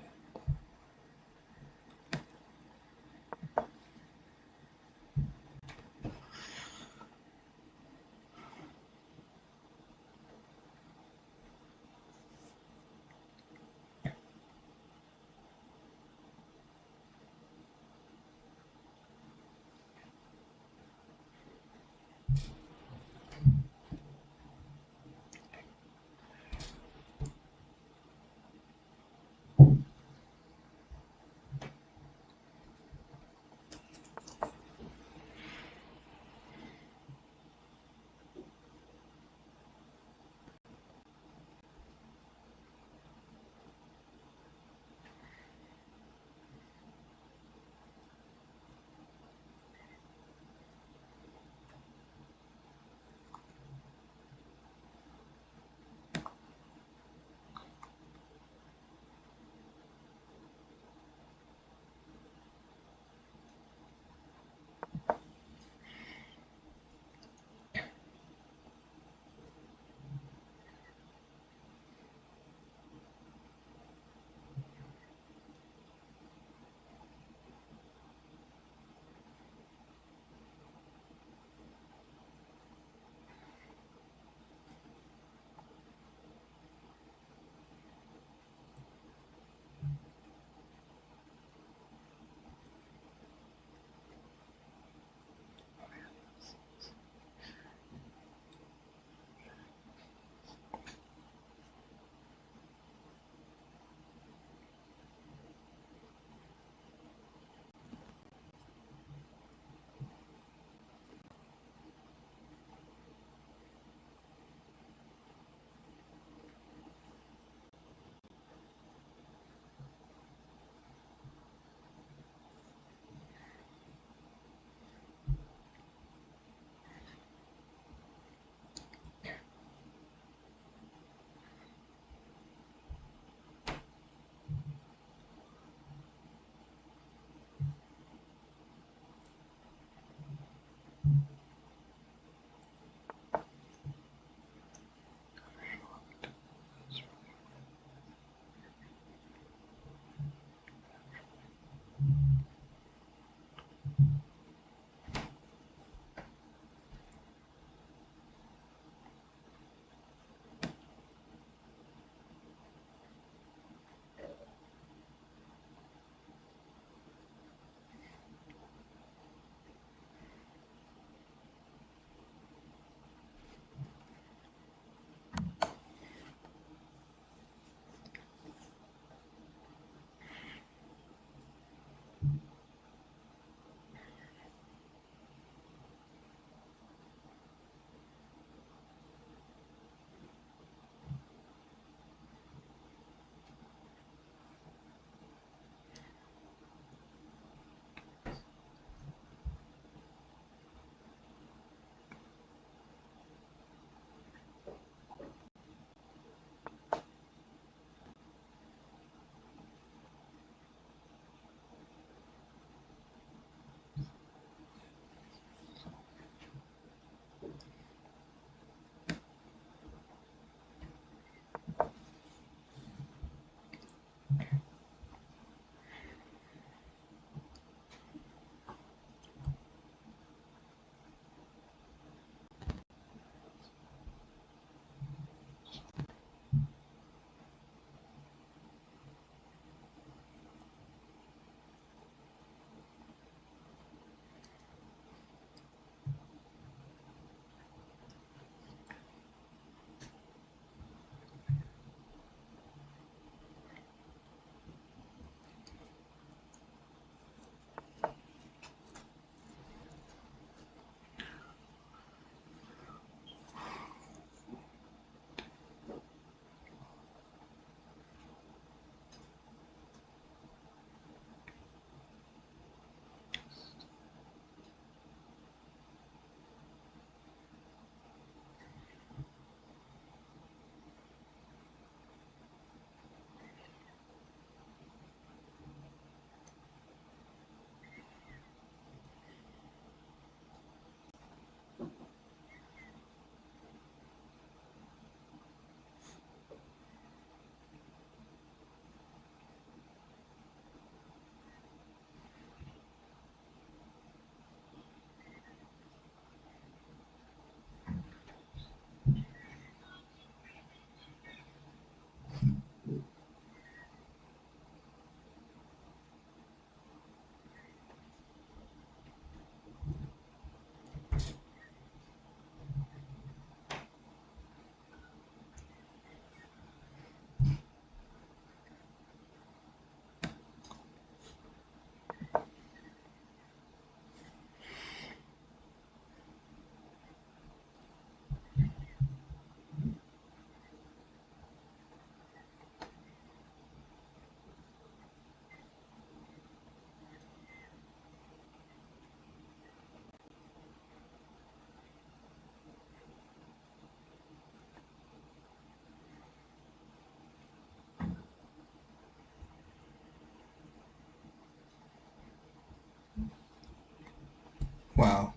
Wow.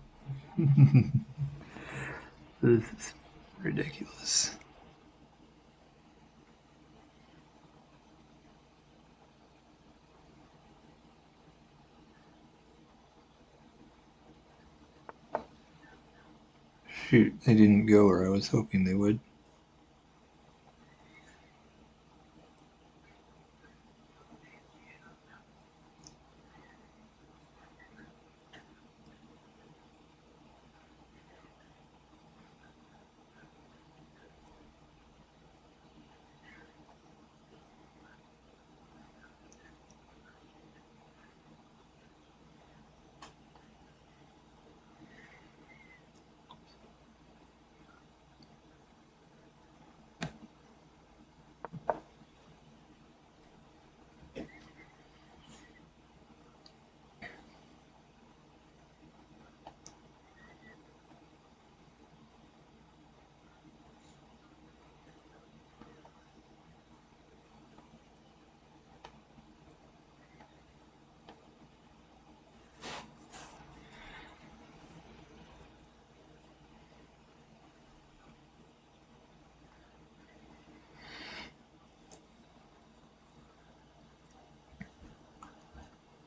This is ridiculous. Shoot, they didn't go where I was hoping they would.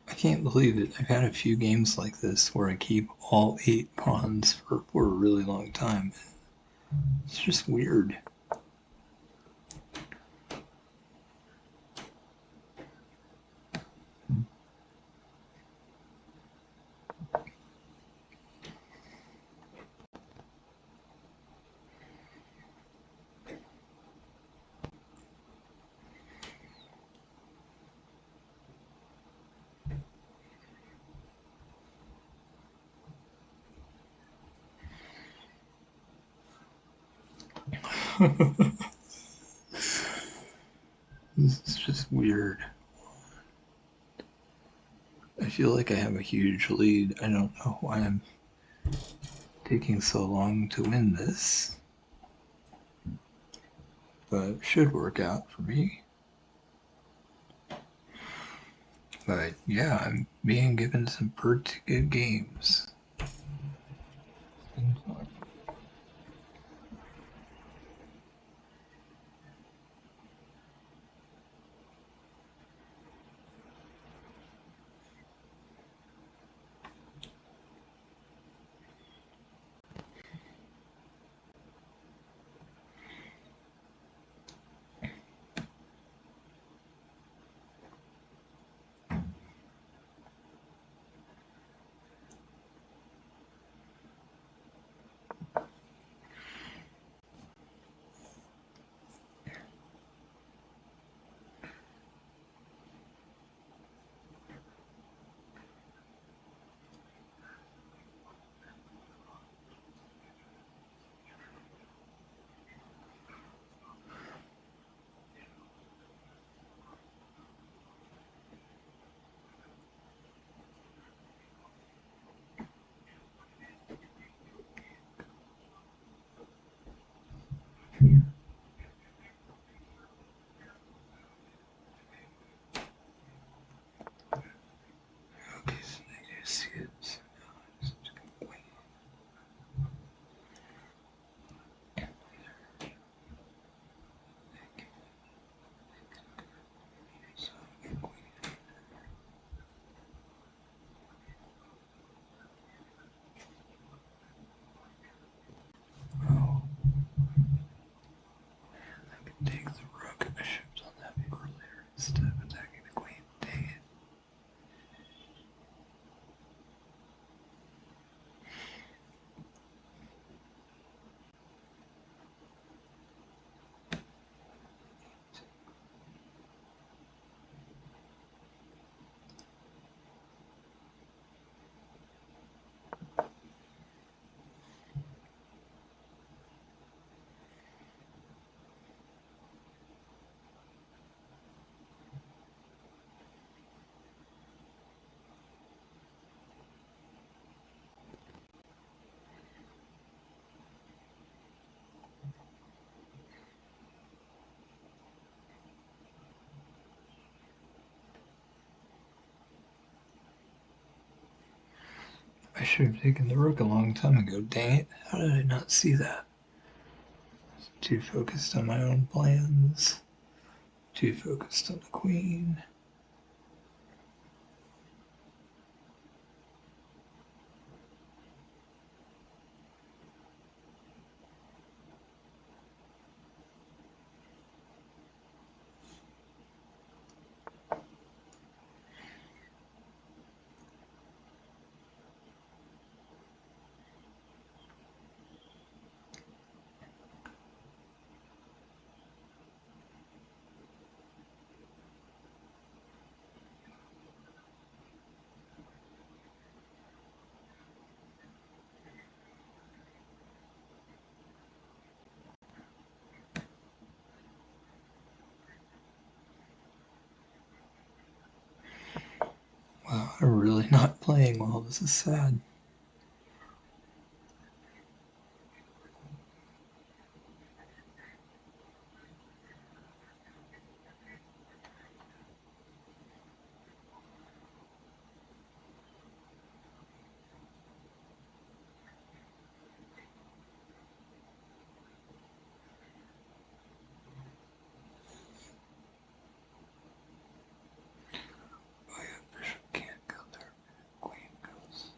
I can't believe it. I've had a few games like this where I keep all 8 pawns for a really long time. It's just weird. This is just weird. I feel like I have a huge lead. I don't know why I'm taking so long to win this, but it should work out for me. But yeah, I'm being given some pretty good games. Okay, so negative skips. Oh, I should have taken the rook a long time ago. Dang it. How did I not see that? Too focused on my own plans. Too focused on the queen. Wow, I'm really not playing well. This is sad. Oh yeah, bishop can't go there. Queen goes.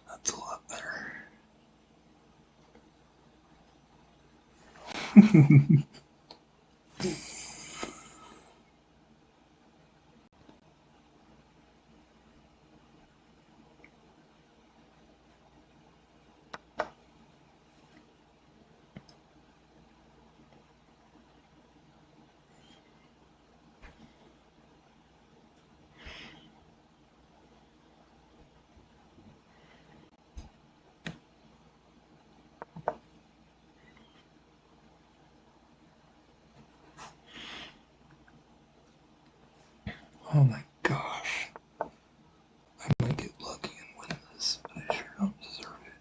That's a lot better. Oh my gosh. I might get lucky and win this, but I sure don't deserve it.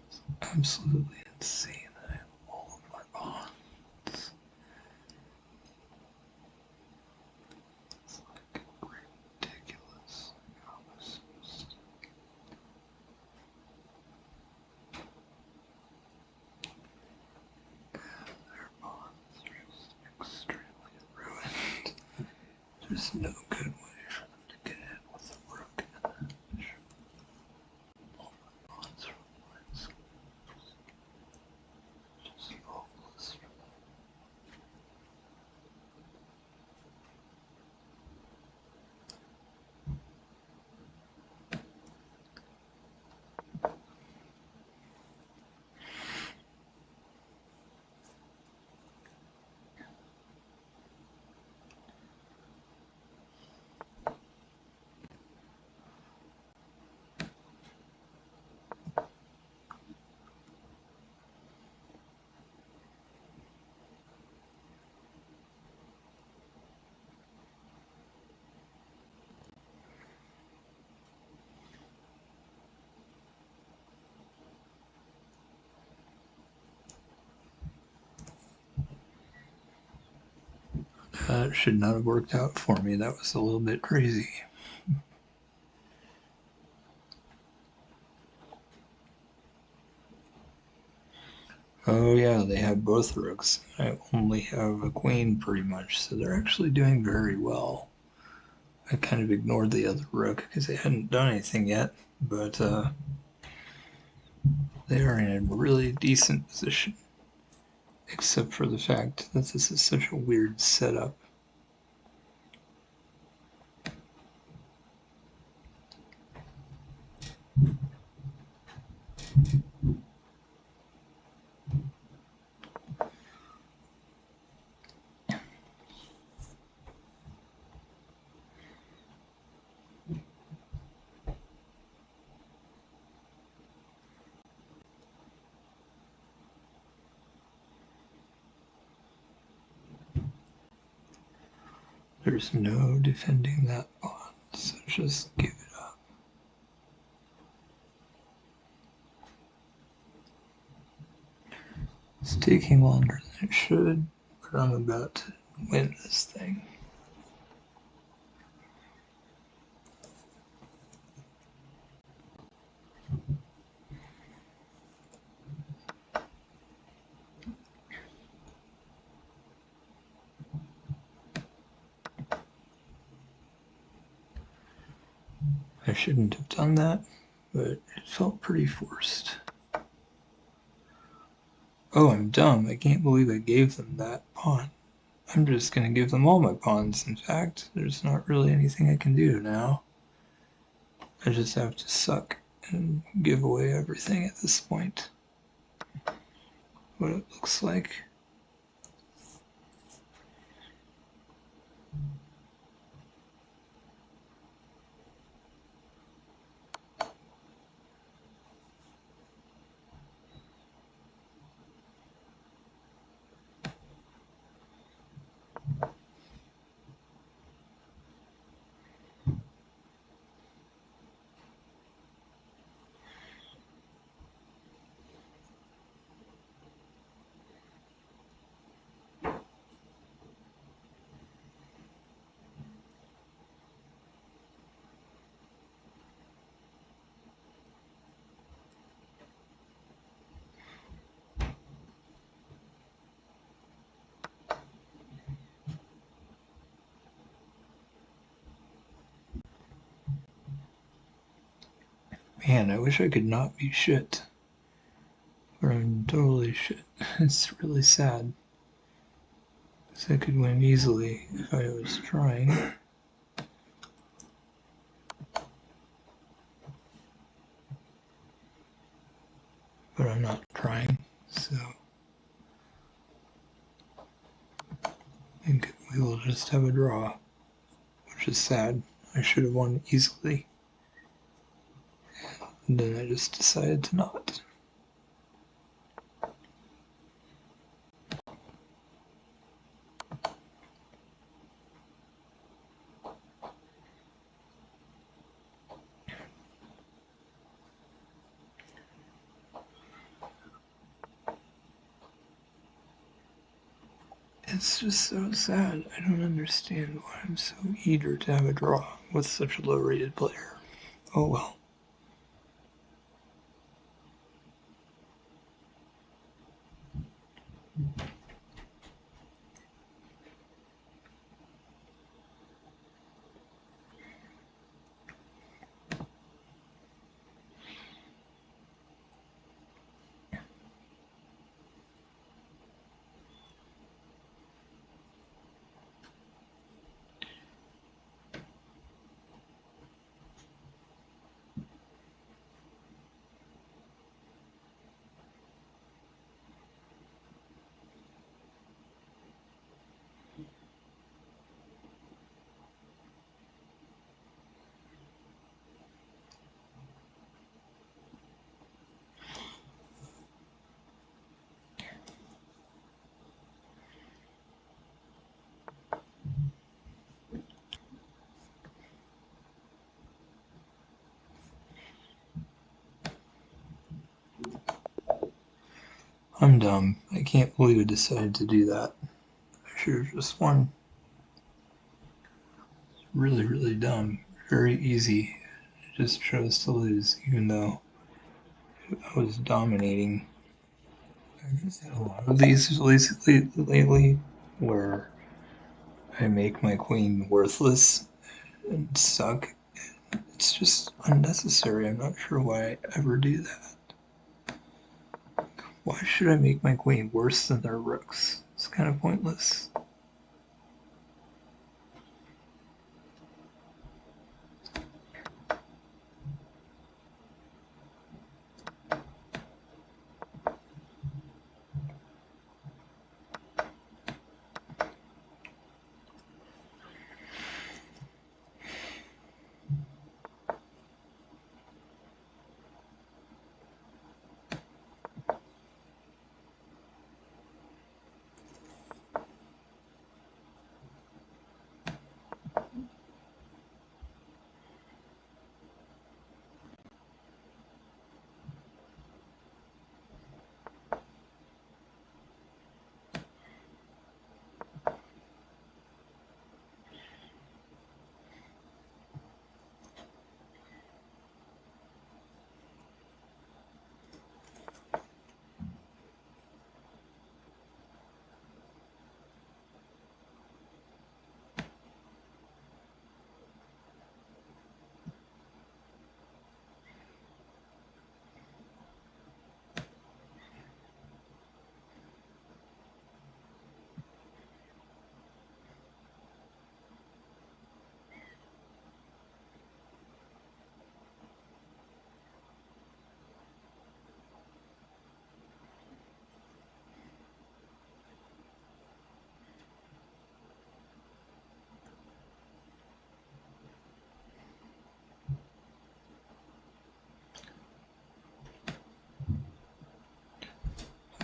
It's absolutely insane that I have all of my bonds. It's like ridiculous. How am I supposed to? Their bonds are just extremely ruined. There's no good way for them to get in with a rook and a bishop. All my bonds are lines. Just hopeless for them. That should not have worked out for me. That was a little bit crazy. Oh yeah, they have both rooks. I only have a queen pretty much, so they're actually doing very well. I kind of ignored the other rook because they hadn't done anything yet, but they are in a really decent position. Except for the fact that this is such a weird setup. There's no defending that pawn, so just give it up. It's taking longer than it should, but I'm about to win this thing. I shouldn't have done that, but it felt pretty forced. Oh, I'm dumb. I can't believe I gave them that pawn. I'm just gonna give them all my pawns, in fact. There's not really anything I can do now. I just have to suck and give away everything at this point. What it looks like. Man, I wish I could not be shit. Or I'm totally shit. It's really sad. Because I could win easily if I was trying. But I'm not trying, so I think we will just have a draw. Which is sad. I should have won easily. And then I just decided to not. It's just so sad. I don't understand why I'm so eager to have a draw with such a low rated player. Oh well. I'm dumb. I can't believe I decided to do that. I should have just won. really, really dumb. Very easy. Just chose to lose, even though I was dominating. I've just had a lot of these lately where I make my queen worthless and suck. It's just unnecessary. I'm not sure why I ever do that. Why should I make my queen worse than their rooks? It's kind of pointless.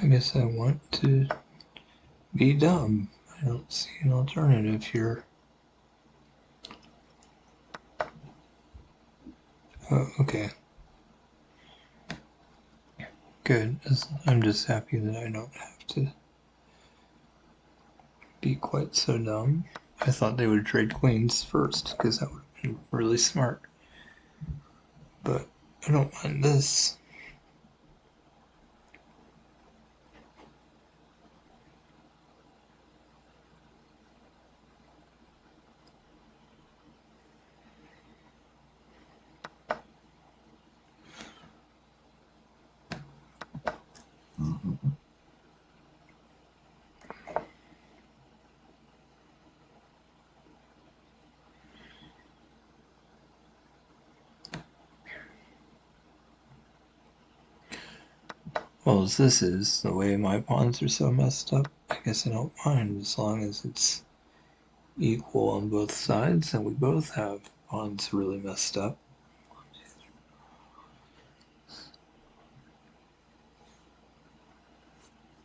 I guess I want to be dumb. I don't see an alternative here. Oh, okay. Good. I'm just happy that I don't have to be quite so dumb. I thought they would trade queens first, because that would have been really smart. But I don't mind this. Well, as this is, the way my pawns are so messed up, I guess I don't mind as long as it's equal on both sides and we both have pawns really messed up.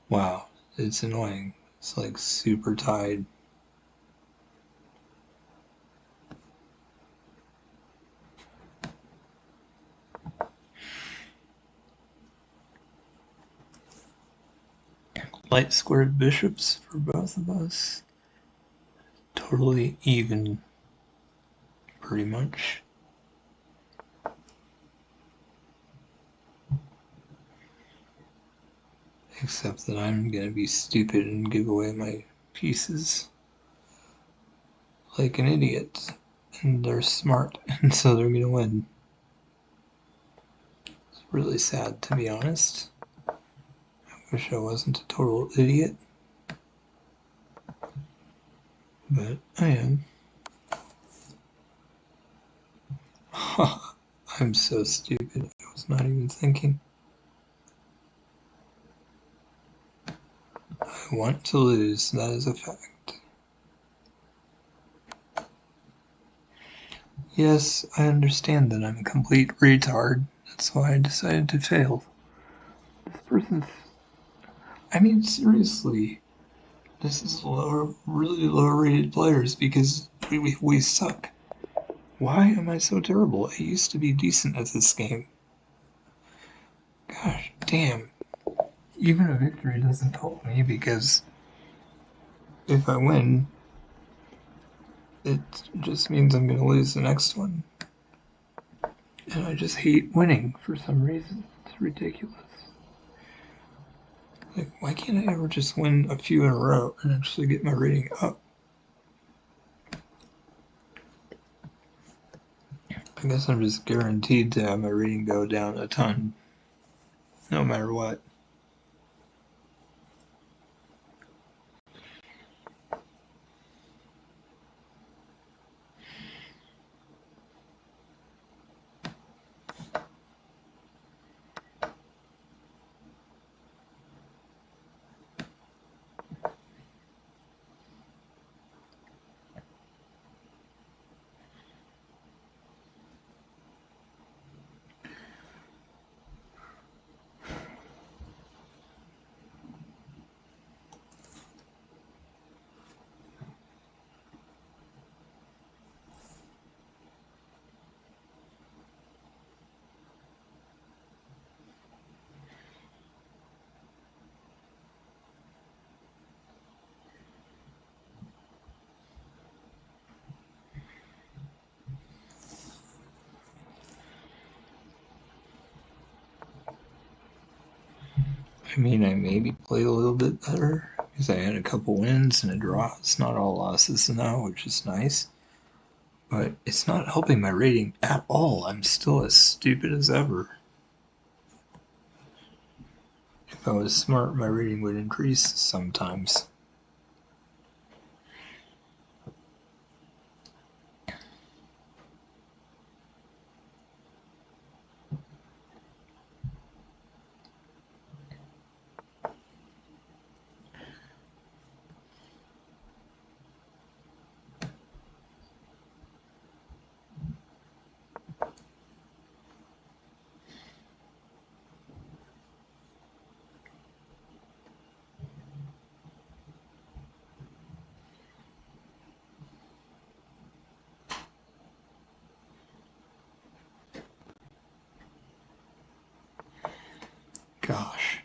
Wow, it's annoying. It's like super tied. Light squared bishops for both of us. Totally even, pretty much. Except that I'm gonna be stupid and give away my pieces like an idiot. And they're smart, and so they're gonna win. It's really sad, to be honest. I wish I wasn't a total idiot. But I am. I'm so stupid. I was not even thinking. I want to lose, that is a fact. Yes, I understand that I'm a complete retard. That's why I decided to fail. This person's. I mean, seriously. This is really low rated players because we suck. Why am I so terrible? I used to be decent at this game. Gosh damn. Even a victory doesn't help me because if I win, it just means I'm gonna lose the next one. And I just hate winning for some reason. It's ridiculous. Like, why can't I ever just win a few in a row and actually get my rating up? I guess I'm just guaranteed to have my rating go down a ton, no matter what. I mean, I maybe played a little bit better because I had a couple wins and a draw. It's not all losses now, which is nice. But it's not helping my rating at all. I'm still as stupid as ever. If I was smart, my rating would increase sometimes. Gosh.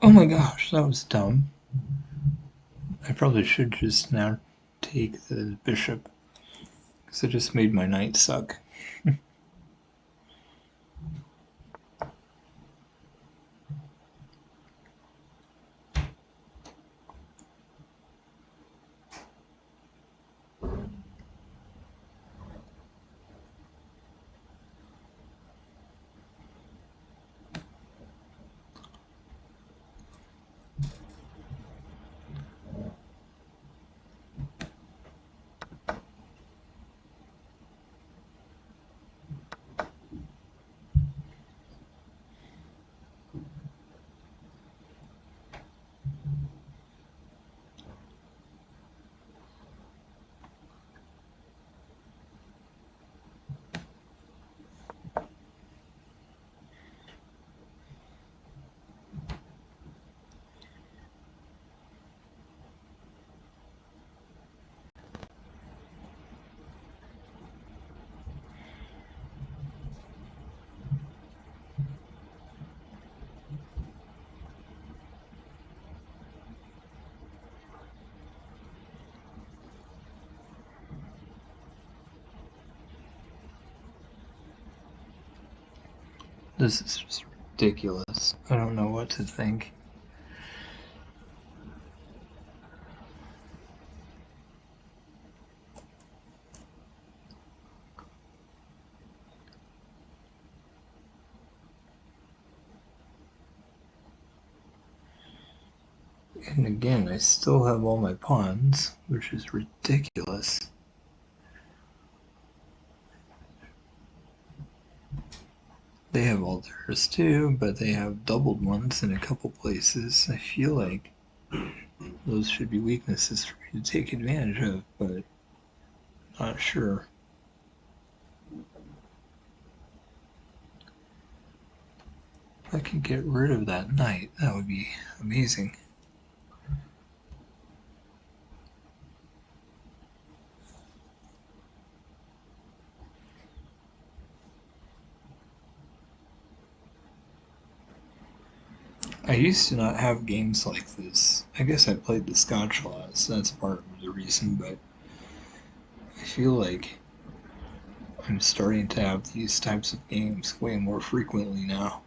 Oh my gosh, that was dumb. I probably should just now take the bishop because it just made my knight suck. This is ridiculous. I don't know what to think. And again, I still have all my pawns, which is ridiculous. They have all theirs too, but they have doubled ones in a couple places. I feel like those should be weaknesses for me to take advantage of, but not sure. If I could get rid of that knight, that would be amazing. I used to not have games like this. I guess I played the Scotch a lot, so that's part of the reason, but I feel like I'm starting to have these types of games way more frequently now.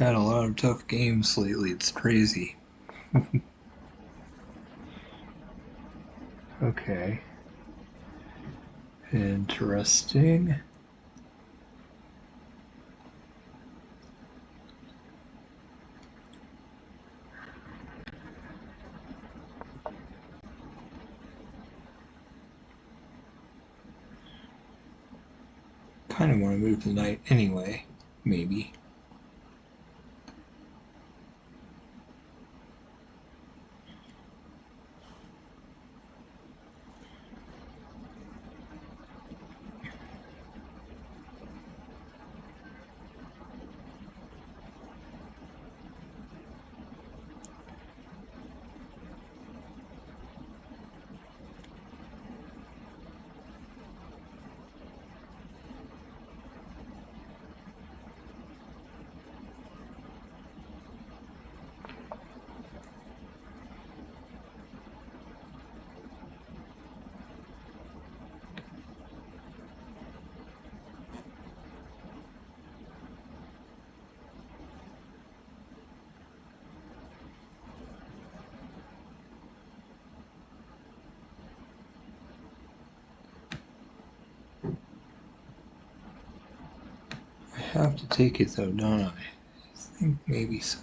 I've had a lot of tough games lately, it's crazy. Okay. Interesting. Kind of want to move the knight anyway, maybe. I have to take it though, don't I? I think maybe so.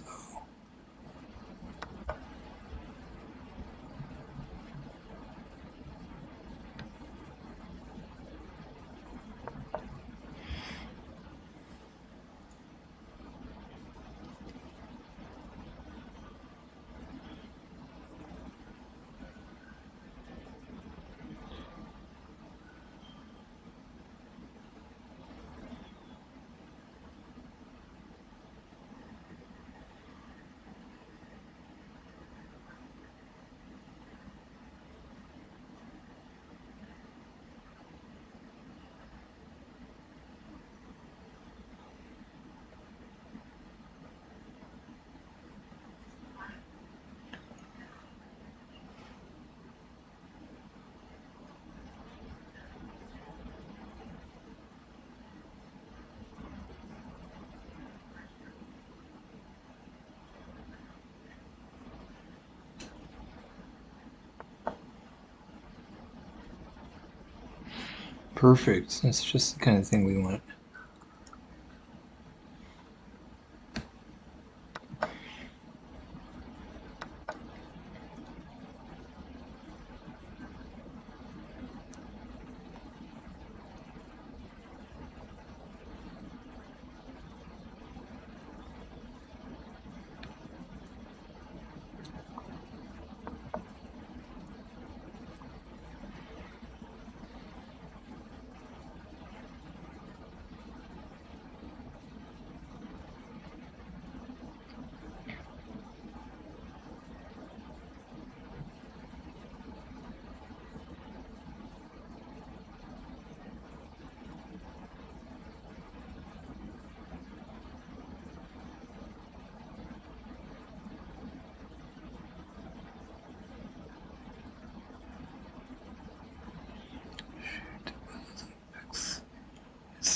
Perfect. That's just the kind of thing we want.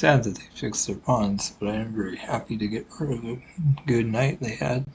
sad that they fixed their pawns, but I am very happy to get rid of a good knight they had.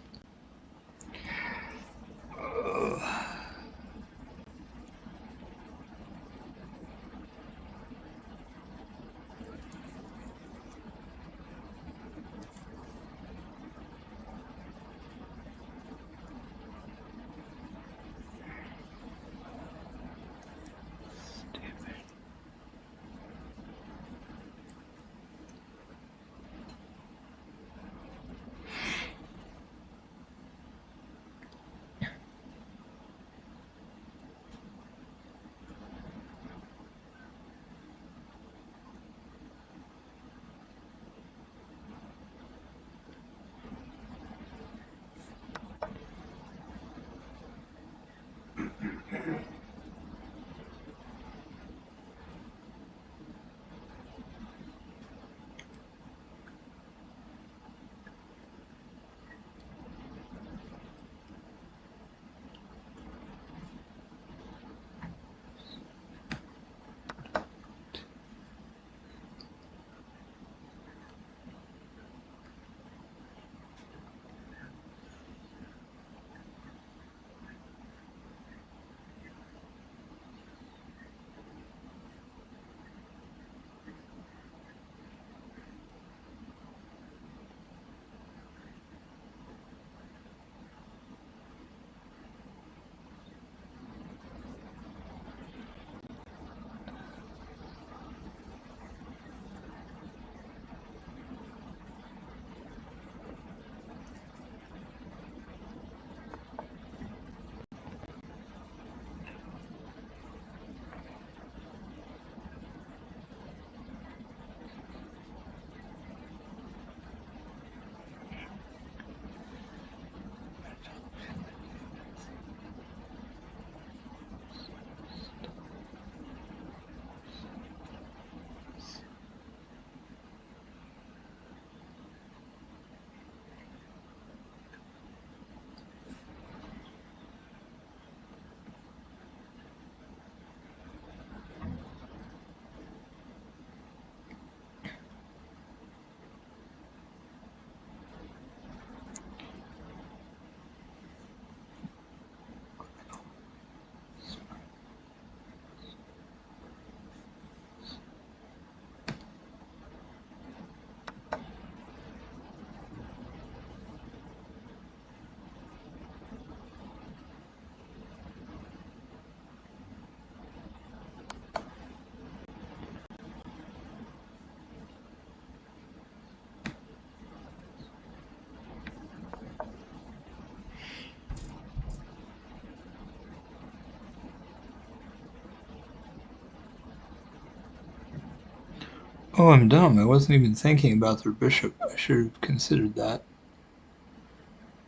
Oh, I'm dumb. I wasn't even thinking about their bishop. I should have considered that.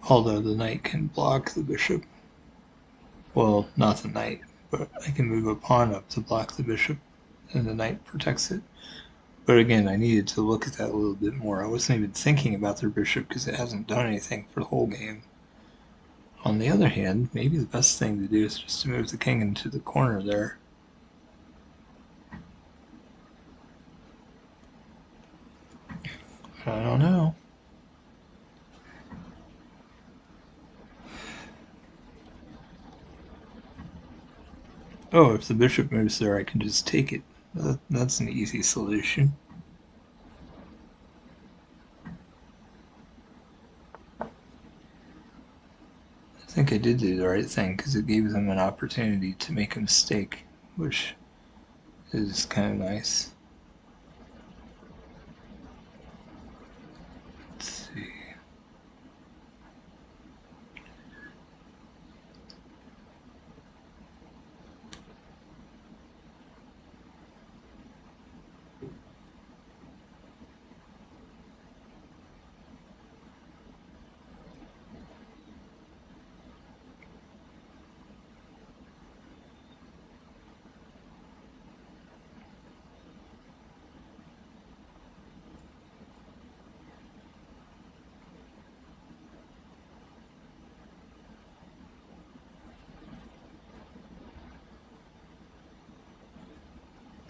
Although the knight can block the bishop. Well, not the knight, but I can move a pawn up to block the bishop, and the knight protects it. But again, I needed to look at that a little bit more. I wasn't even thinking about their bishop because it hasn't done anything for the whole game. On the other hand, maybe the best thing to do is just to move the king into the corner there. I don't know. Oh, if the bishop moves there, I can just take it. That's an easy solution. I think I did do the right thing because it gave them an opportunity to make a mistake, which is kind of nice. Let's see.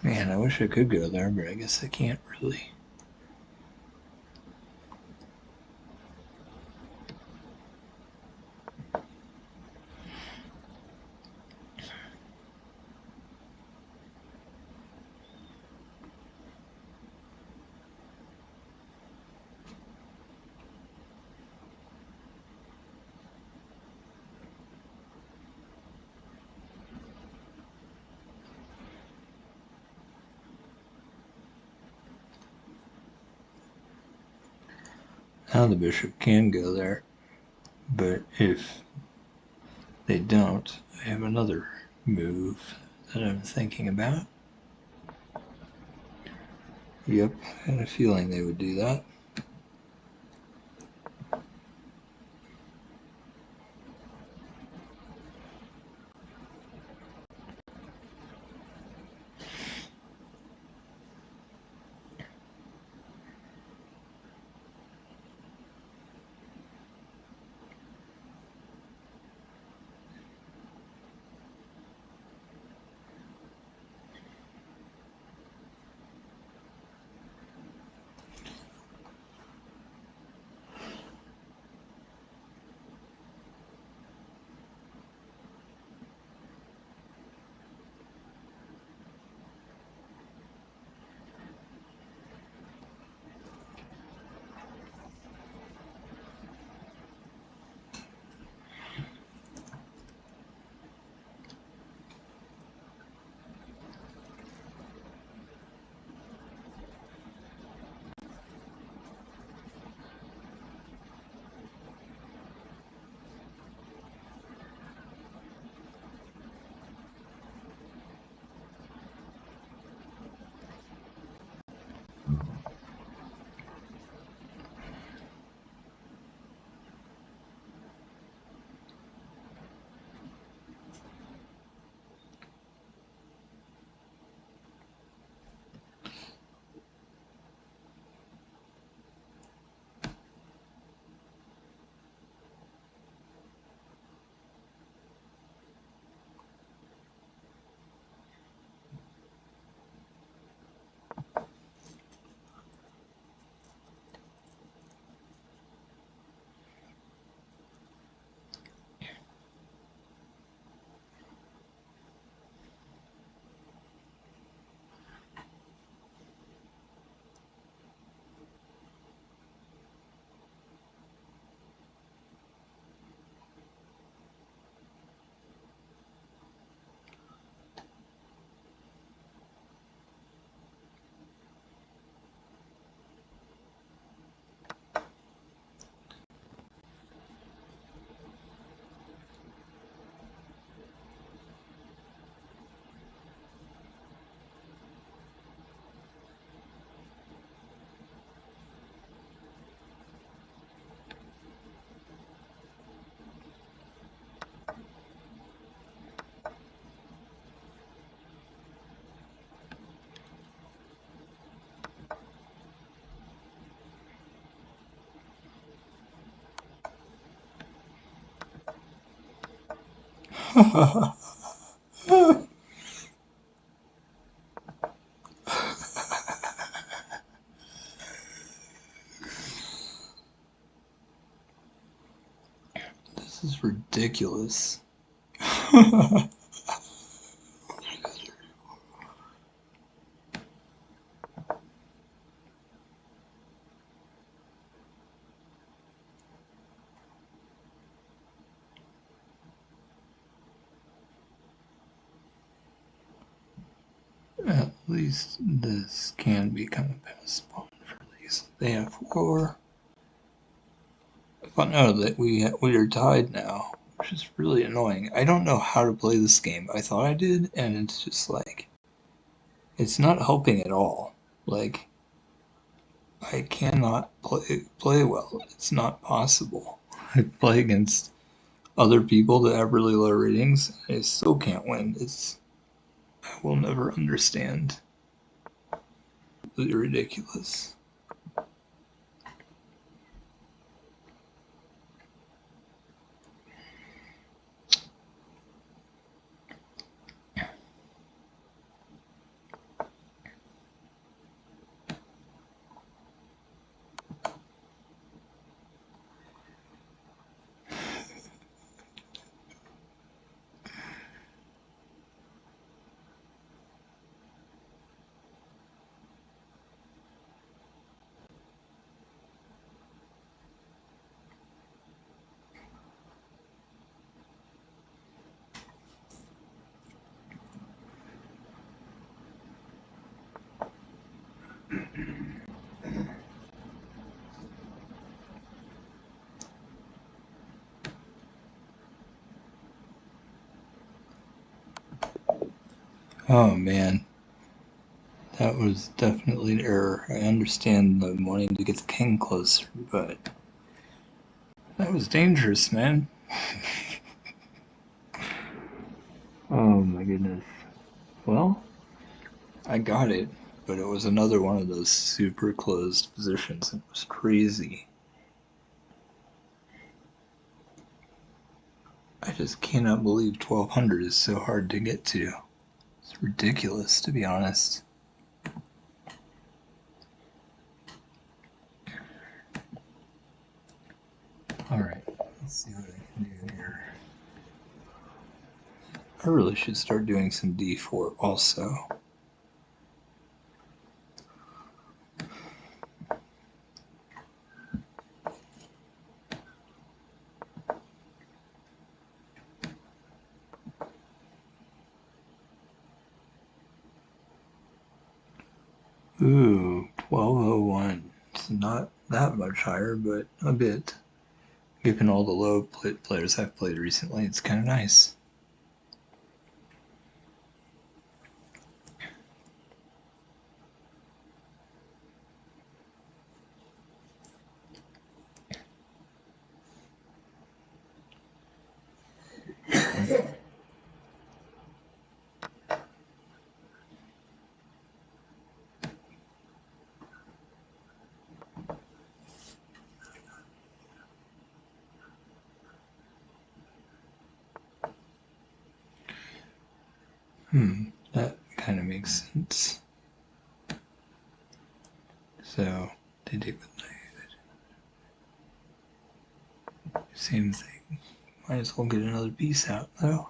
Man, I wish I could go there, but I guess I can't really. Now the bishop can go there, but if they don't, I have another move that I'm thinking about. Yep, I had a feeling they would do that. This is ridiculous. At least this can become a pass pawn for these. They have 4. But no, that we are tied now, which is really annoying. I don't know how to play this game. I thought I did, and it's just like it's not helping at all. Like I cannot play well. It's not possible. I play against other people that have really low ratings. I still can't win. I will never understand. It's ridiculous. Oh man, that was definitely an error. I understand the wanting to get the king closer, but that was dangerous, man. Oh my goodness. Well, I got it, but it was another one of those super closed positions. It was crazy. I just cannot believe 1200 is so hard to get to. It's ridiculous, to be honest. Alright, let's see what I can do here. I really should start doing some d4 also. Ooh, 1201. It's not that much higher, but a bit. Given all the low players I've played recently, it's kind of nice. That kind of makes sense. So, they take with knight. Same thing. Might as well get another piece out, though.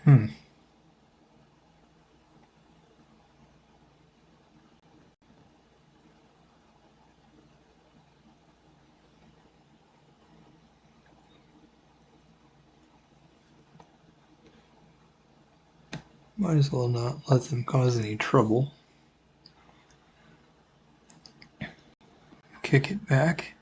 Hmm. Might as well not let them cause any trouble. Kick it back.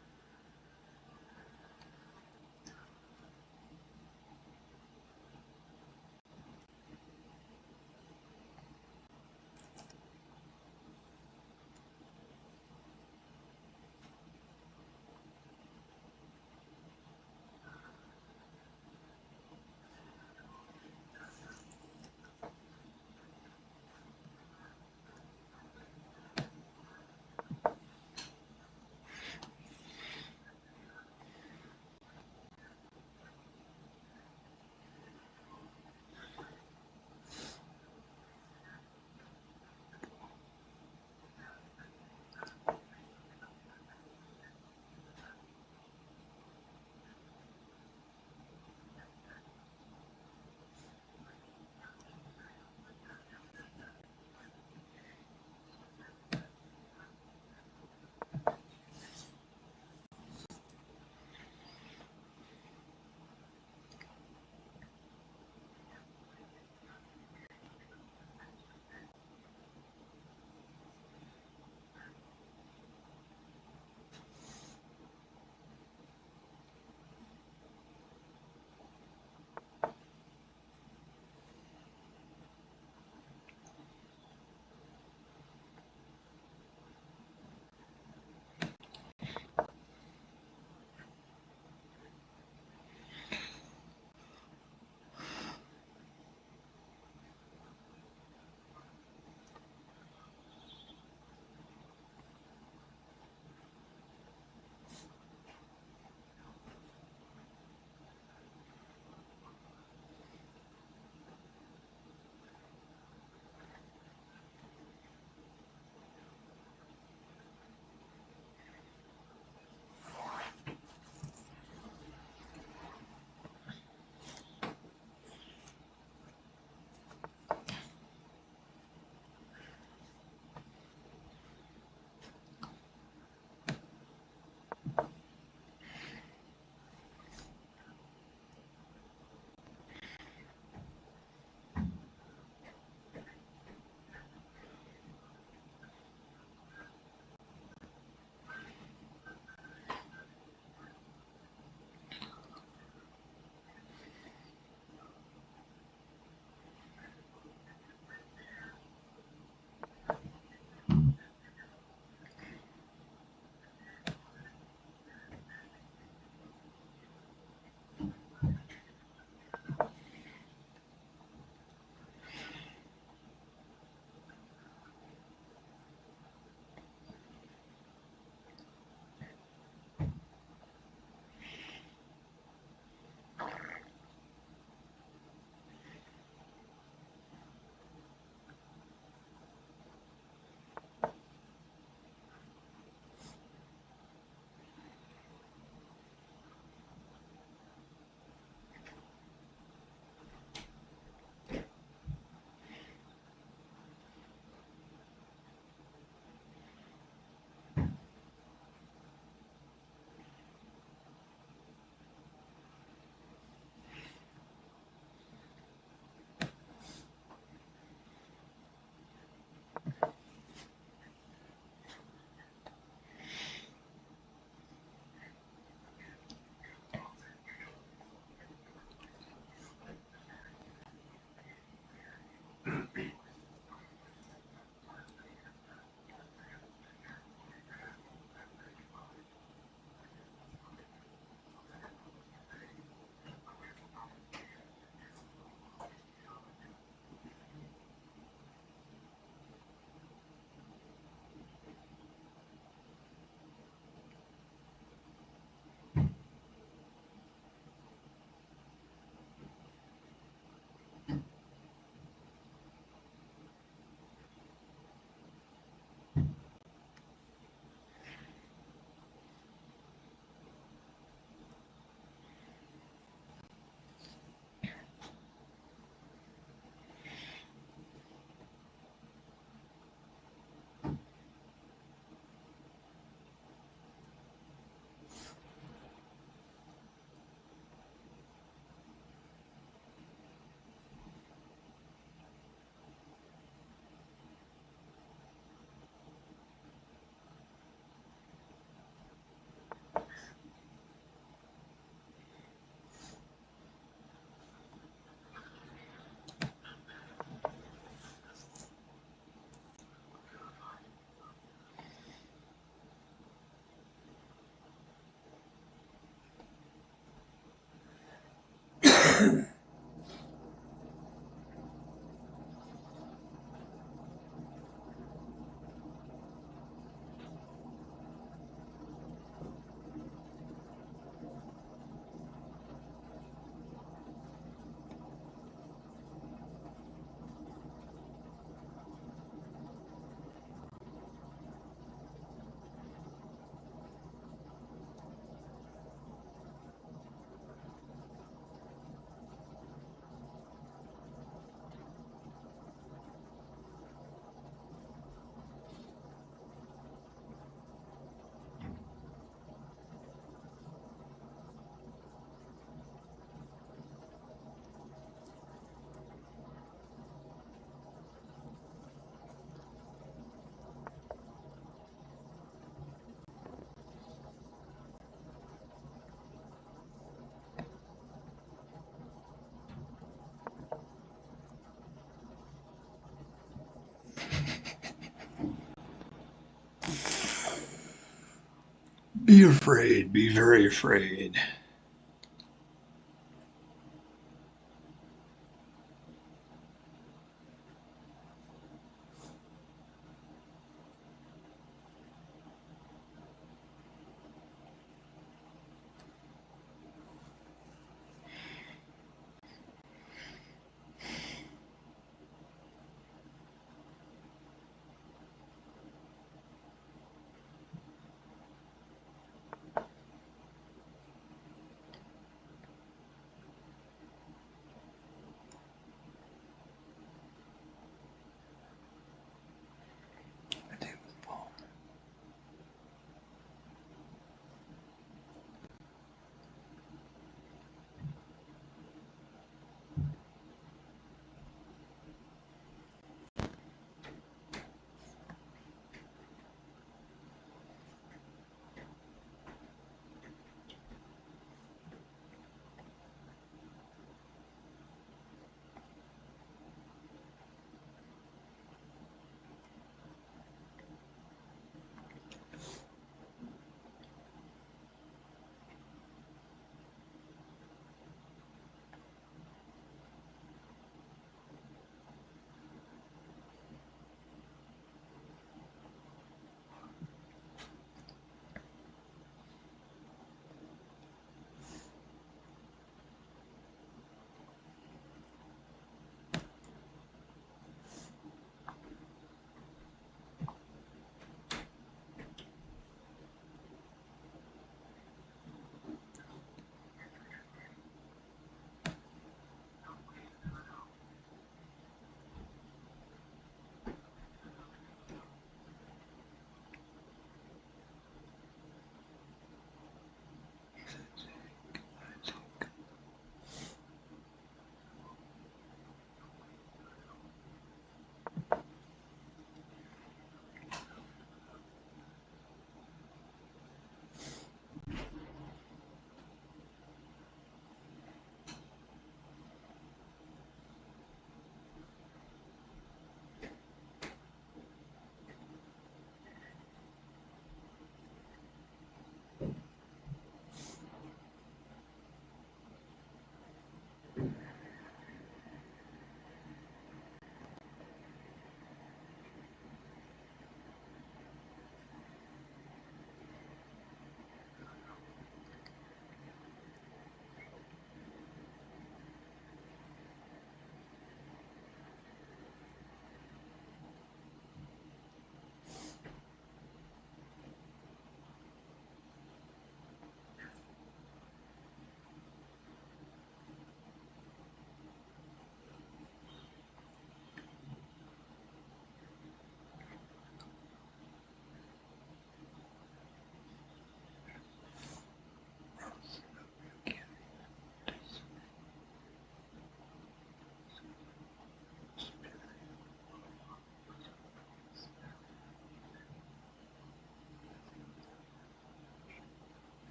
Be afraid. Be very afraid.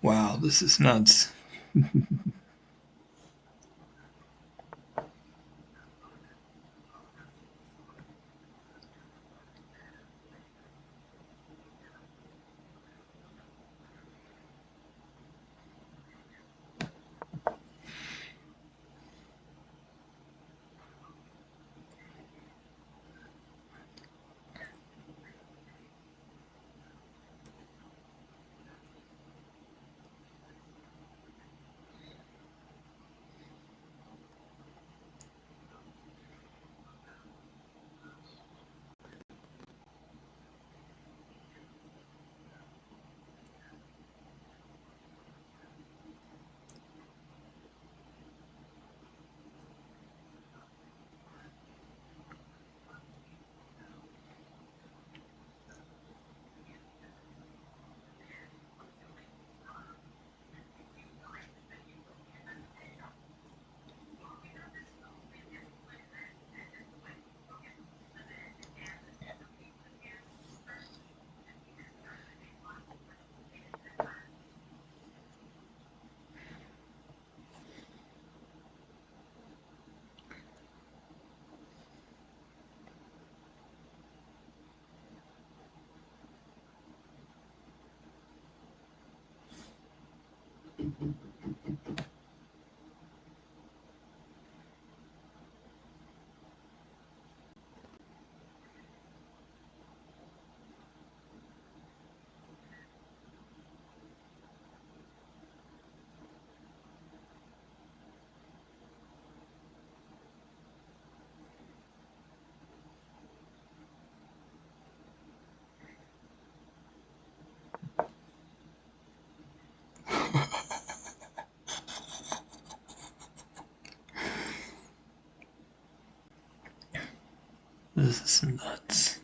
Wow, this is nuts. This is nuts.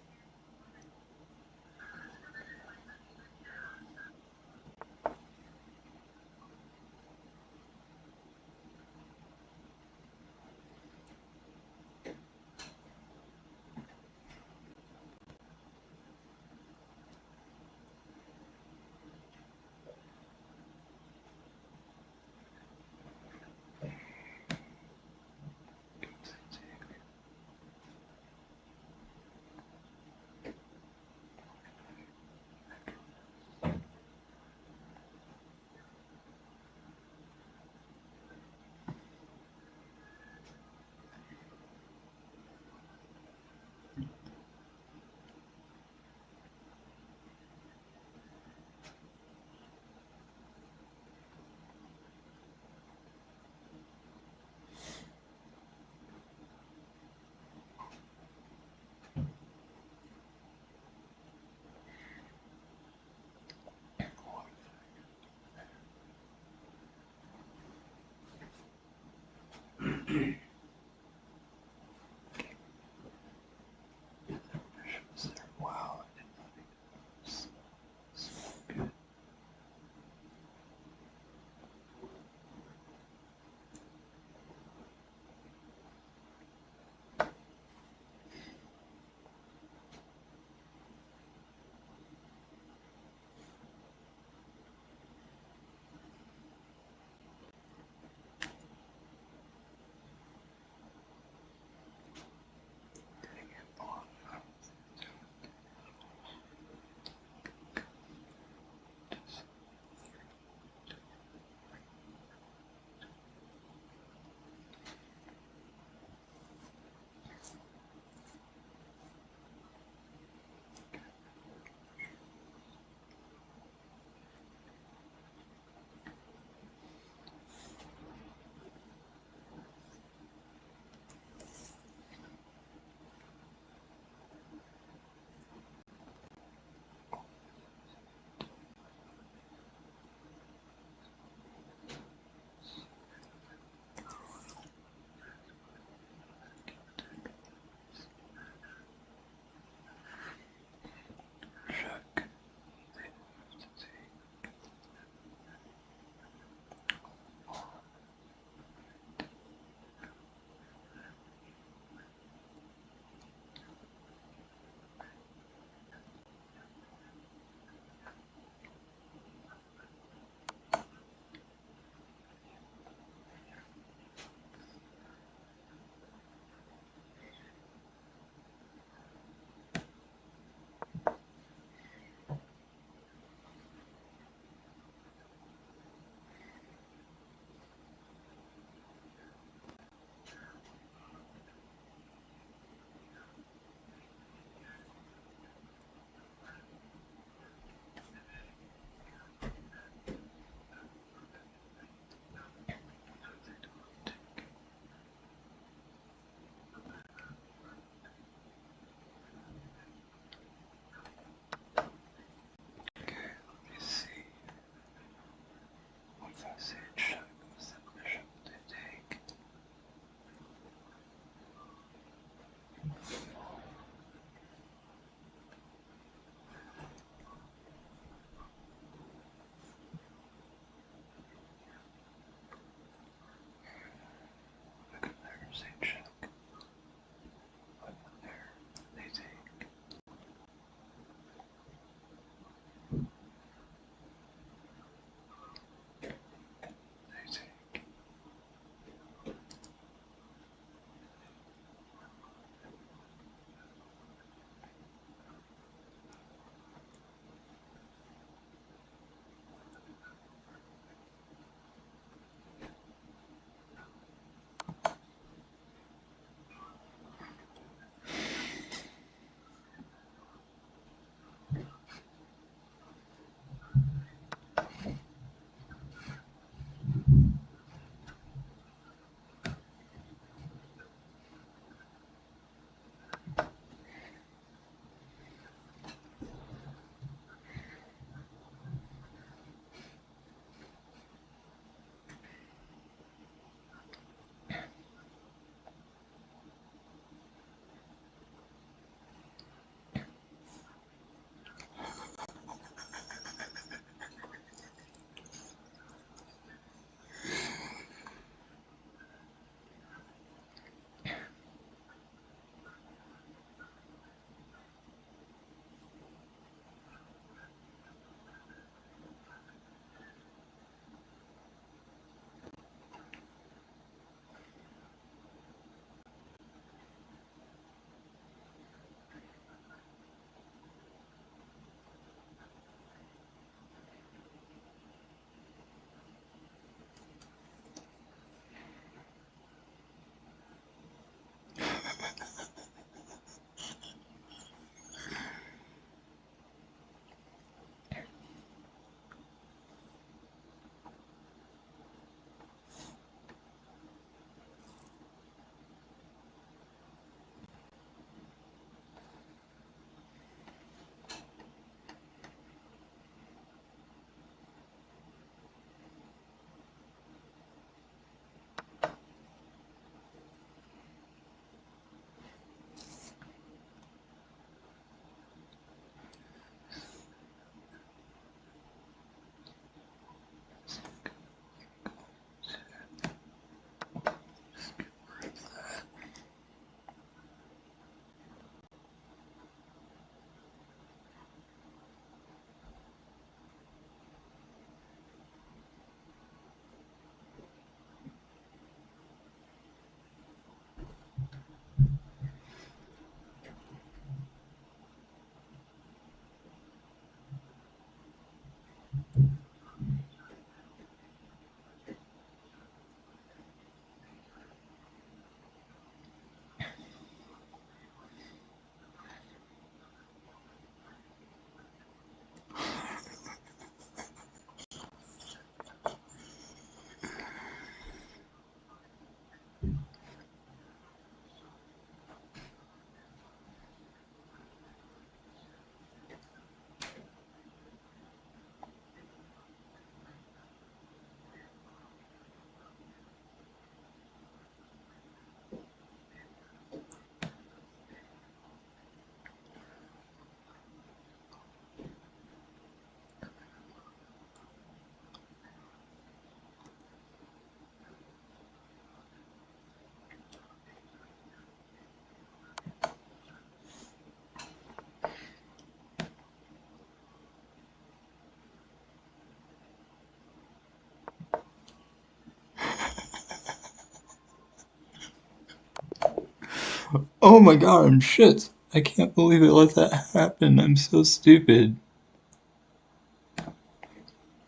Oh my god, I'm shit. I can't believe it let that happen. I'm so stupid.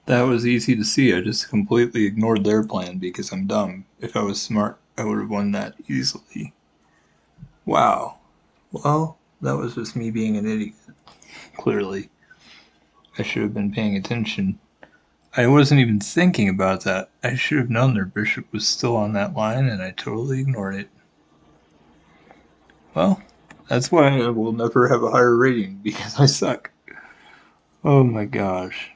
That was easy to see. I just completely ignored their plan because I'm dumb. If I was smart, I would have won that easily. Wow. Well, that was just me being an idiot. Clearly. I should have been paying attention. I wasn't even thinking about that. I should have known their bishop was still on that line, and I totally ignored it. Well, that's why I will never have a higher rating, because I suck. Oh my gosh.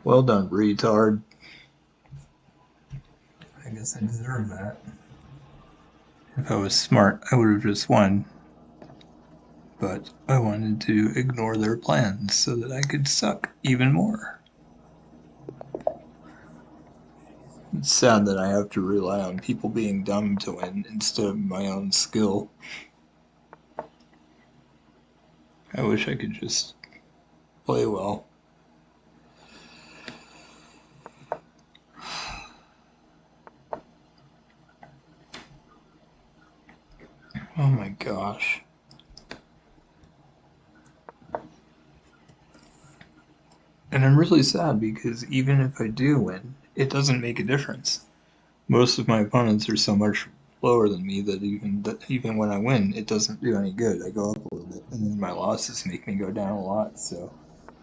Well done, retard. I guess I deserve that. If I was smart, I would have just won. But I wanted to ignore their plans so that I could suck even more. It's sad that I have to rely on people being dumb to win instead of my own skill. I wish I could just play well. Oh my gosh. And I'm really sad because even if I do win, it doesn't make a difference. Most of my opponents are so much lower than me that even when I win, it doesn't do any good. I go up a little bit, and then my losses make me go down a lot. So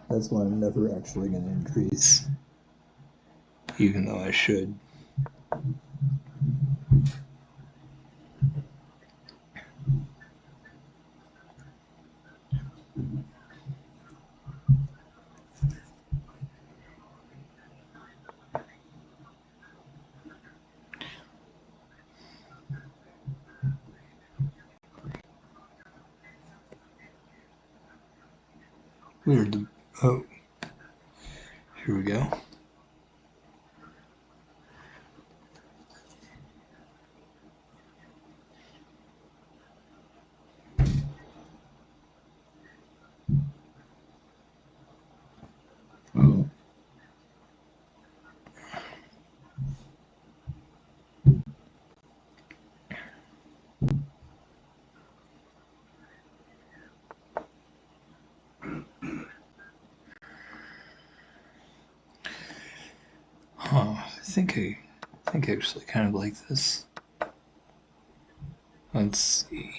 that's why I'm never actually going to increase, even though I should. Weird. Oh, here we go. Huh. I think I actually kind of like this. Let's see.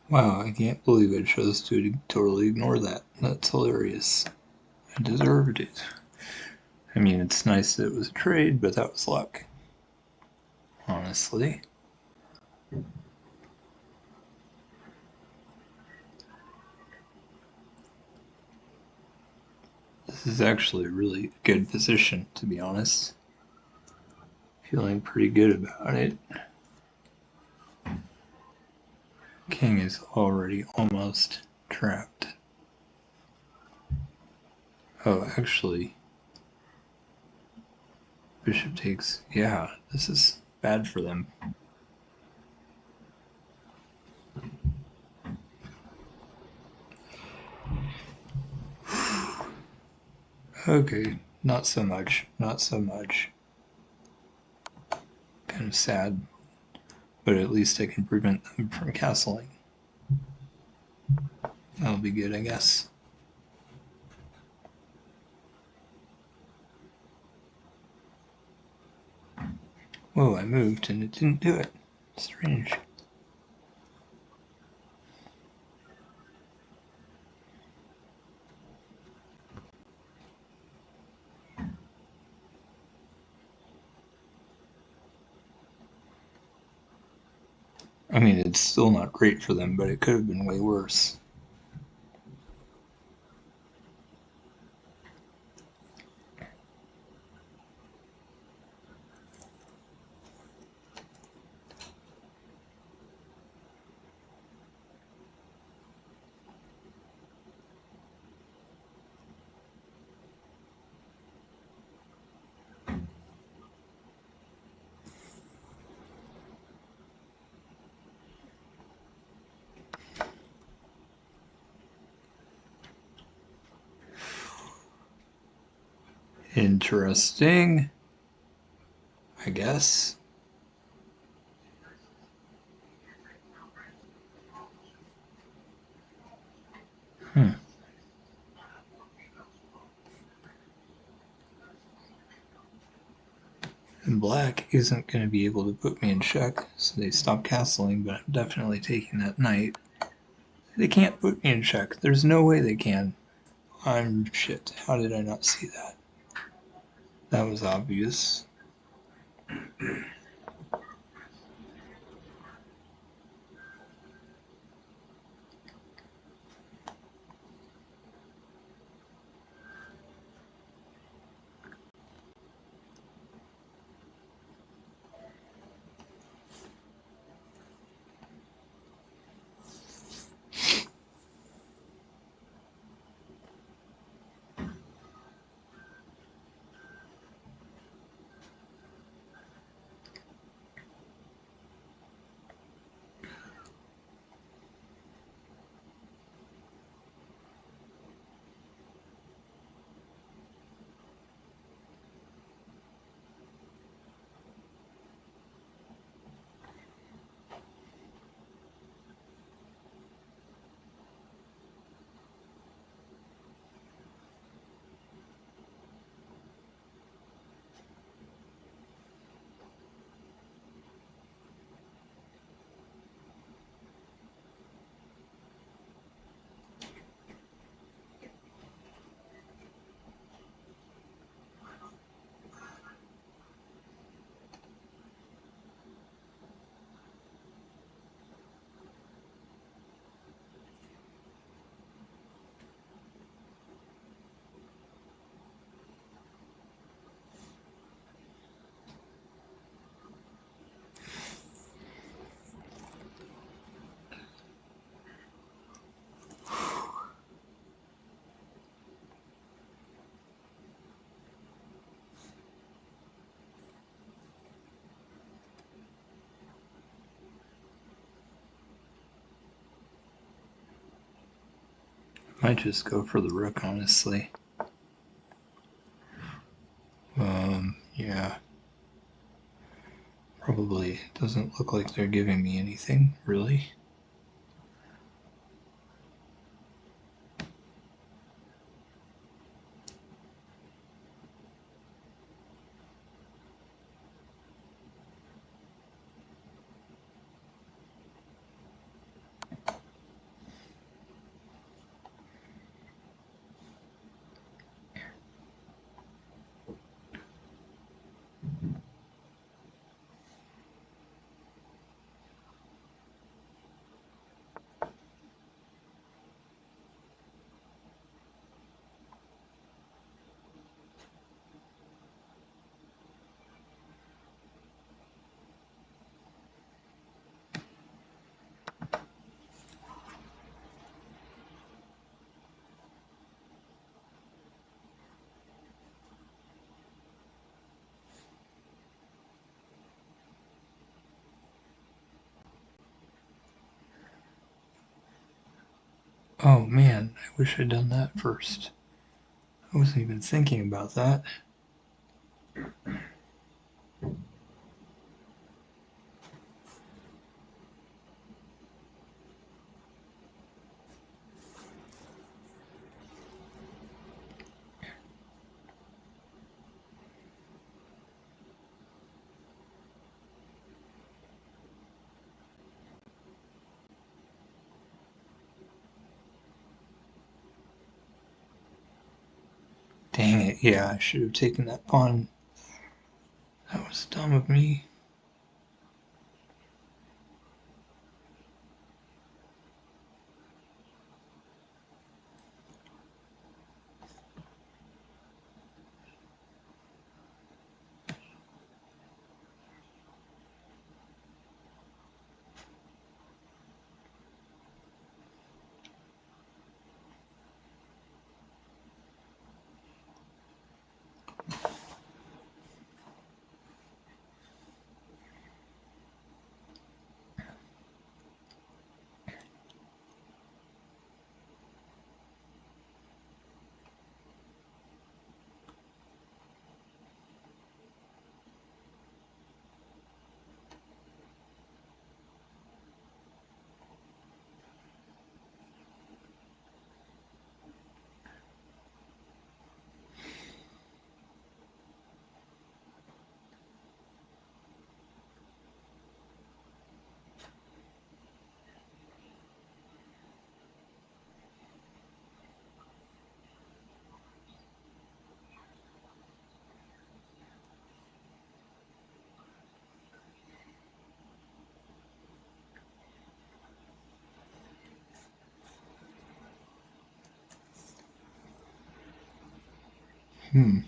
Wow, I can't believe I chose to totally ignore that. That's hilarious. I deserved it. I mean, it's nice that it was a trade, but that was luck. Honestly. This is actually a really good position, to be honest. Feeling pretty good about it. King is already almost trapped. Oh, actually, bishop takes. Yeah, this is bad for them. Okay, not so much. Not so much. Kind of sad, but at least I can prevent them from castling. That'll be good, I guess. Whoa, I moved and it didn't do it. Strange. I mean, it's still not great for them, but it could have been way worse. Interesting, I guess. Hmm. And black isn't going to be able to put me in check, so they stop castling, but I'm definitely taking that knight. They can't put me in check. There's no way they can. I'm shit. How did I not see that? That was obvious. Might just go for the rook, honestly. Yeah. Probably doesn't look like they're giving me anything, really. Oh man, I wish I'd done that first. I wasn't even thinking about that. Dang it, yeah, I should have taken that pawn. That was dumb of me. Hmm.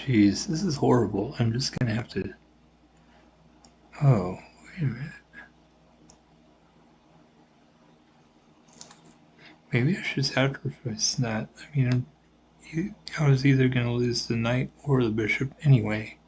Jeez, this is horrible. I'm just gonna have to... Oh, wait a minute. Maybe I should sacrifice that. I mean, I was either gonna lose the knight or the bishop anyway.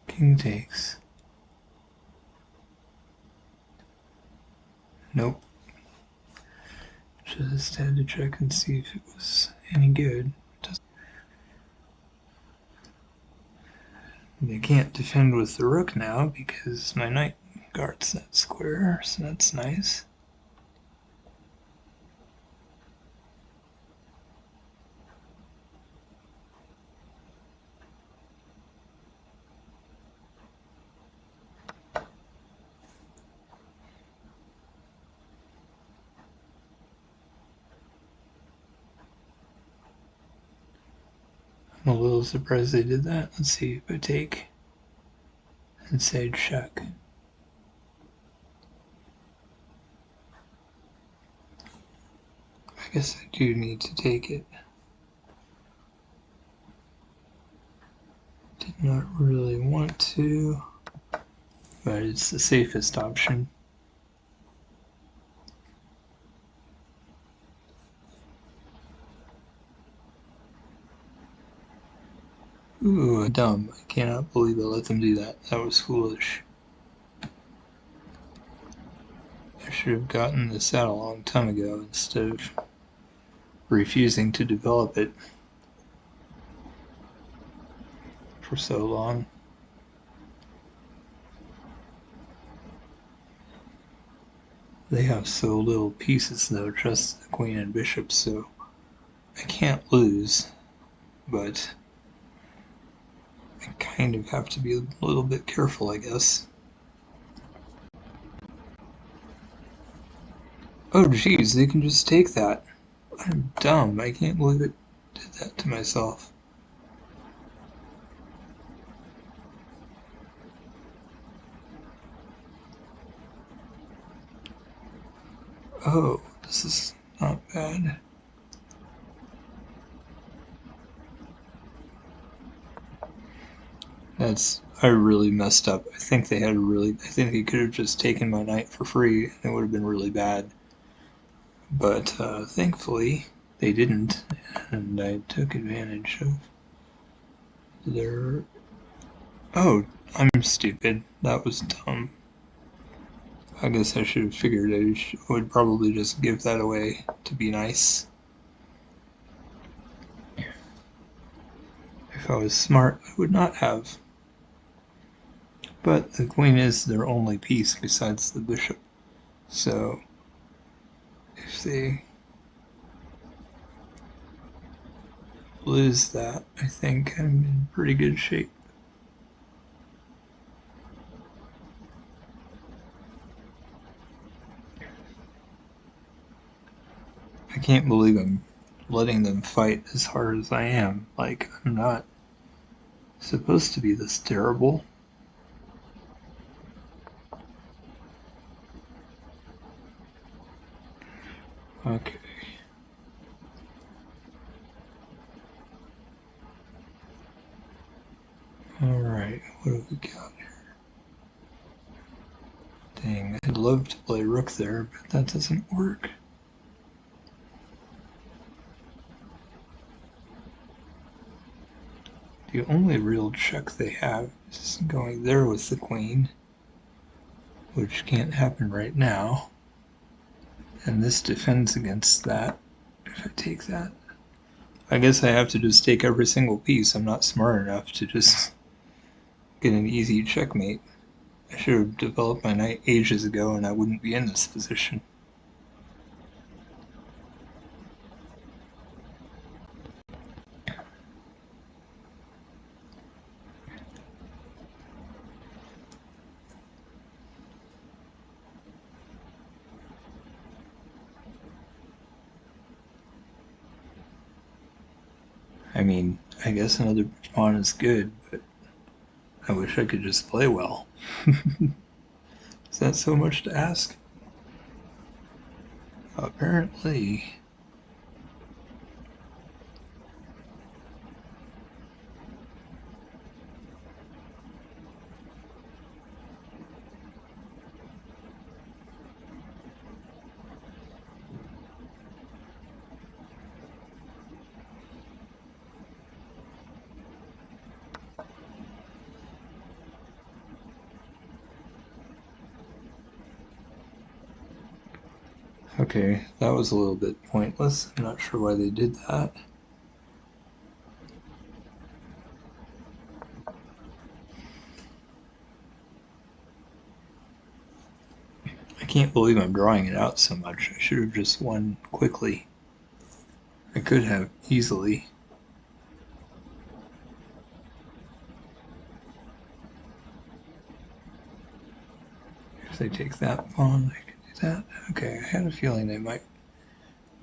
King takes. Nope. Just had to check and see if it was any good. They can't defend with the rook now because my knight guards that square, so that's nice. I'm a little surprised they did that. Let's see if I take and say check. I guess I do need to take it. Did not really want to, but it's the safest option. Ooh, dumb. I cannot believe I let them do that. That was foolish. I should have gotten this out a long time ago instead of refusing to develop it for so long. They have so little pieces though, just the queen and bishop, so I can't lose, but I kind of have to be a little bit careful, I guess. Oh geez, they can just take that. I'm dumb. I can't believe it did that to myself. Oh, this is not bad. I really messed up. I think they could have just taken my knight for free and it would have been really bad. But thankfully they didn't, and I took advantage of their... Oh, I'm stupid. That was dumb. I guess I should have figured I would probably just give that away to be nice. If I was smart, I would not have. But the queen is their only piece besides the bishop. So if they lose that, I think I'm in pretty good shape. I can't believe I'm letting them fight as hard as I am. Like, I'm not supposed to be this terrible. Okay. Alright, what have we got here? Dang, I'd love to play rook there, but that doesn't work. The only real check they have is going there with the queen, which can't happen right now. And this defends against that, if I take that. I guess I have to just take every single piece. I'm not smart enough to just get an easy checkmate. I should have developed my knight ages ago and I wouldn't be in this position. I mean, I guess another pawn is good, but I wish I could just play well. Is that so much to ask? Apparently. Okay, that was a little bit pointless. I'm not sure why they did that. I can't believe I'm drawing it out so much. I should have just won quickly. I could have easily. If they take that pawn, I can do that. Okay, I had a feeling they might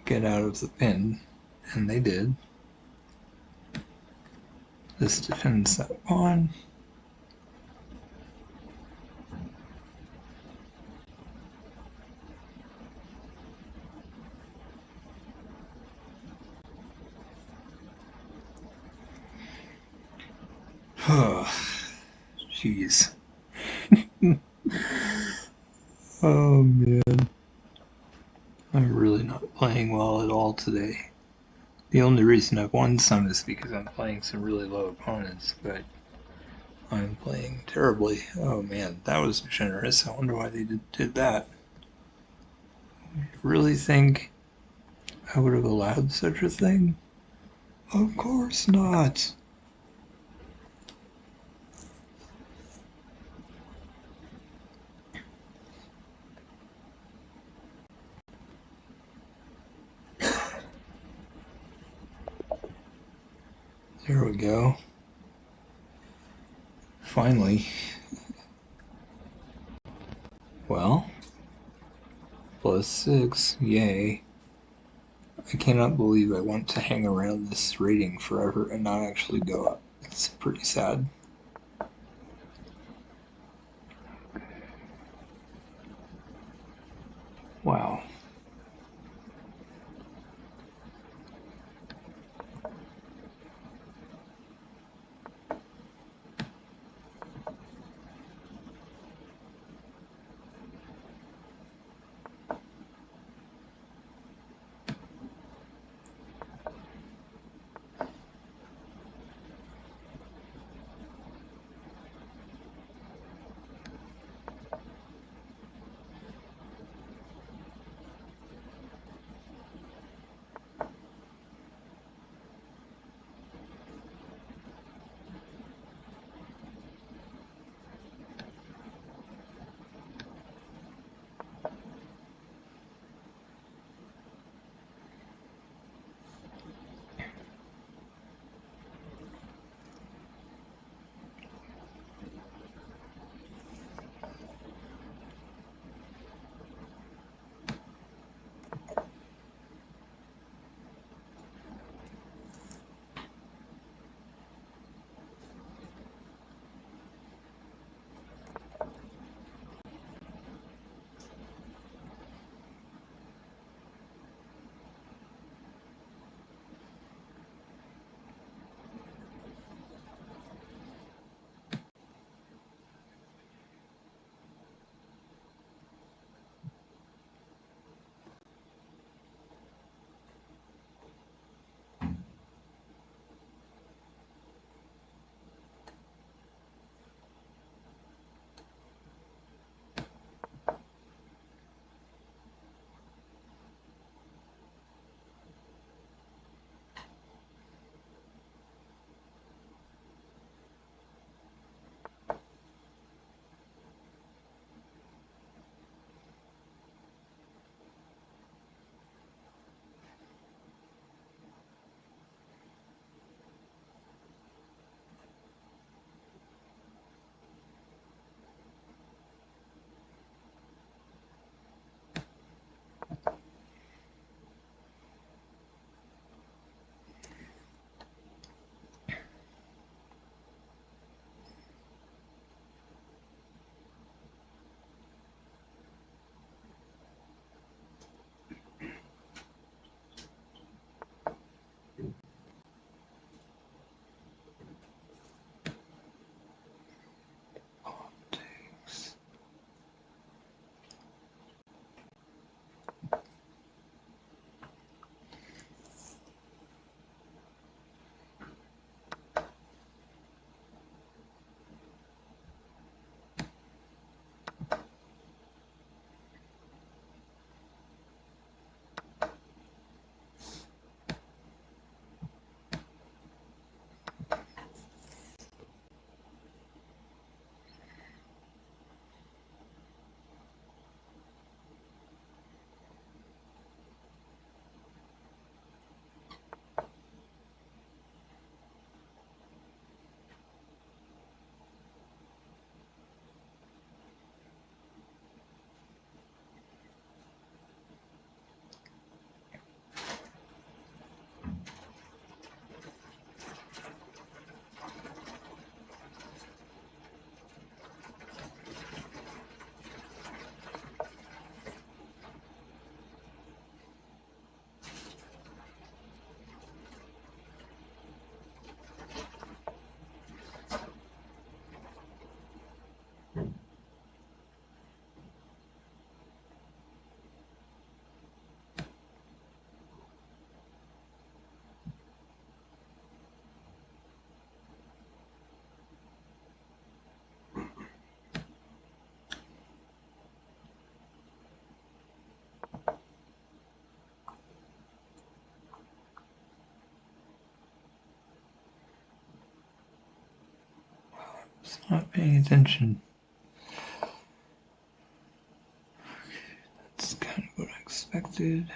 get out of the pin, and they did. This defends that pawn. Jeez. Oh man. I'm really not playing well at all today. The only reason I've won some is because I'm playing some really low opponents, but I'm playing terribly. Oh man, that was generous. I wonder why they did that. You really think I would have allowed such a thing? Of course not. There we go. Finally. Well, +6, yay. I cannot believe I want to hang around this rating forever and not actually go up. It's pretty sad. Wow. It's not paying attention. That's kind of what I expected.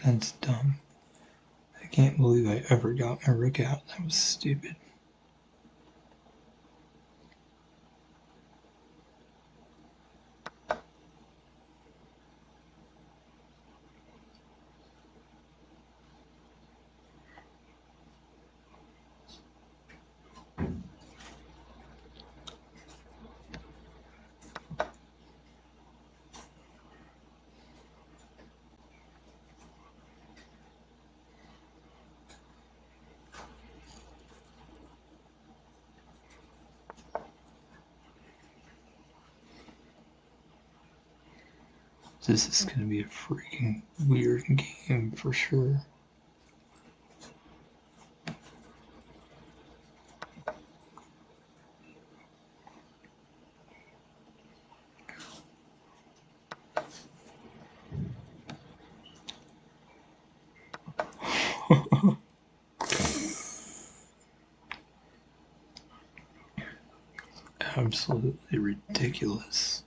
That's dumb. I can't believe I ever got my rook out. That was stupid. This is going to be a freaking weird game for sure. Absolutely ridiculous.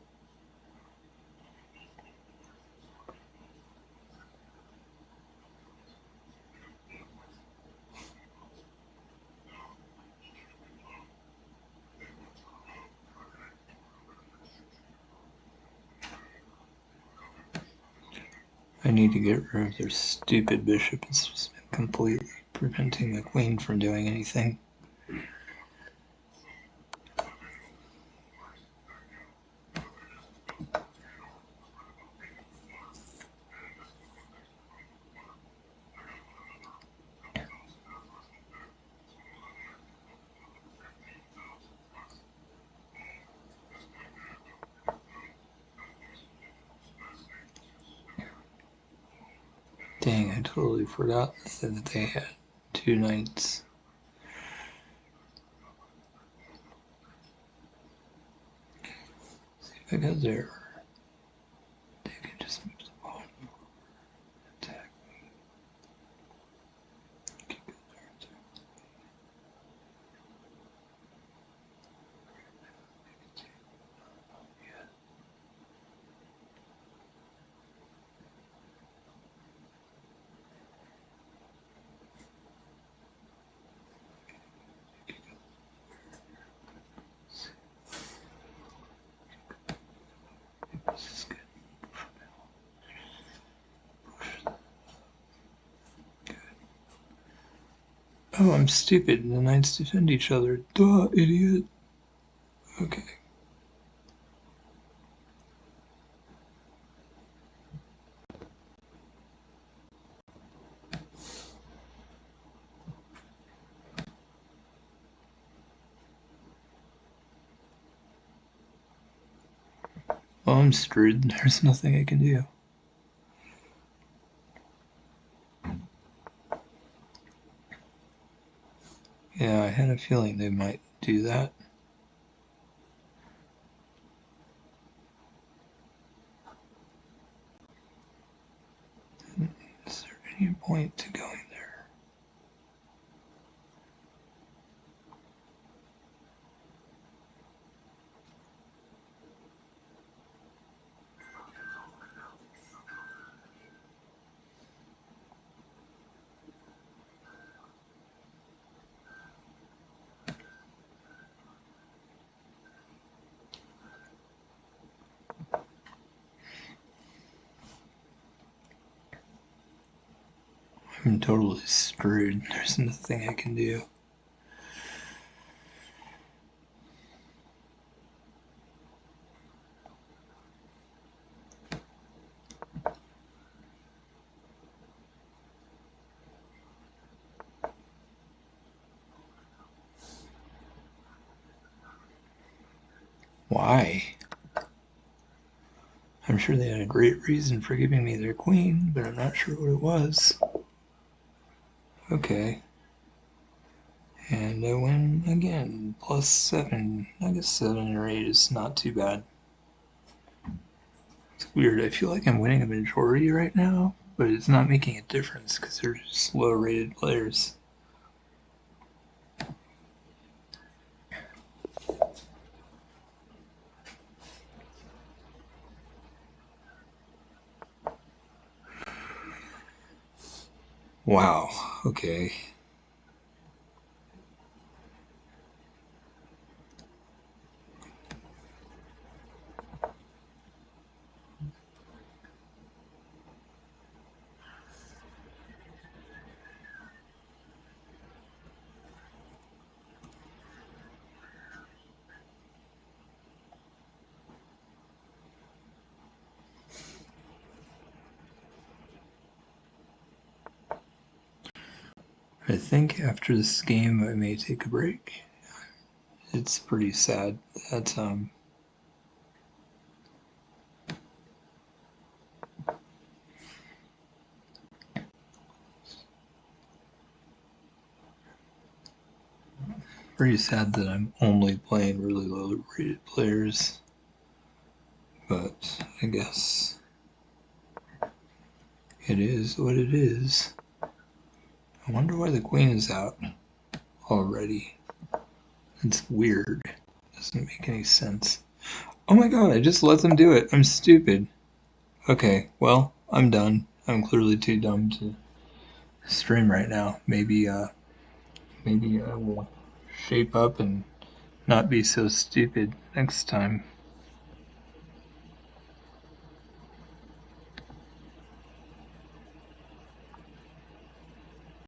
I need to get rid of their stupid bishop. It's just been completely preventing the queen from doing anything. totally forgot that they had 2 knights. See if I go there. They can just move the pawn forward, attack me. Can go there and attack me. They can take yeah. This is good for now. Push that. Good. Oh, I'm stupid. The knights defend each other. Duh, idiot. Okay. Well, I'm screwed. There's nothing I can do. Yeah, I had a feeling they might do that. Is there any point to going there? I'm totally screwed. There's nothing I can do. Why? I'm sure they had a great reason for giving me their queen, but I'm not sure what it was. Okay. And I win again. +7. I guess 7 or 8 is not too bad. It's weird. I feel like I'm winning a majority right now, but it's not making a difference because they're just low rated players. Wow. Okay. I think after this game I may take a break. It's pretty sad that I'm only playing really low rated players. But I guess it is what it is. I wonder why the queen is out already. It's weird. Doesn't make any sense. Oh my god, I just let them do it. I'm stupid. Okay, well, I'm done. I'm clearly too dumb to stream right now. Maybe I will shape up and not be so stupid next time.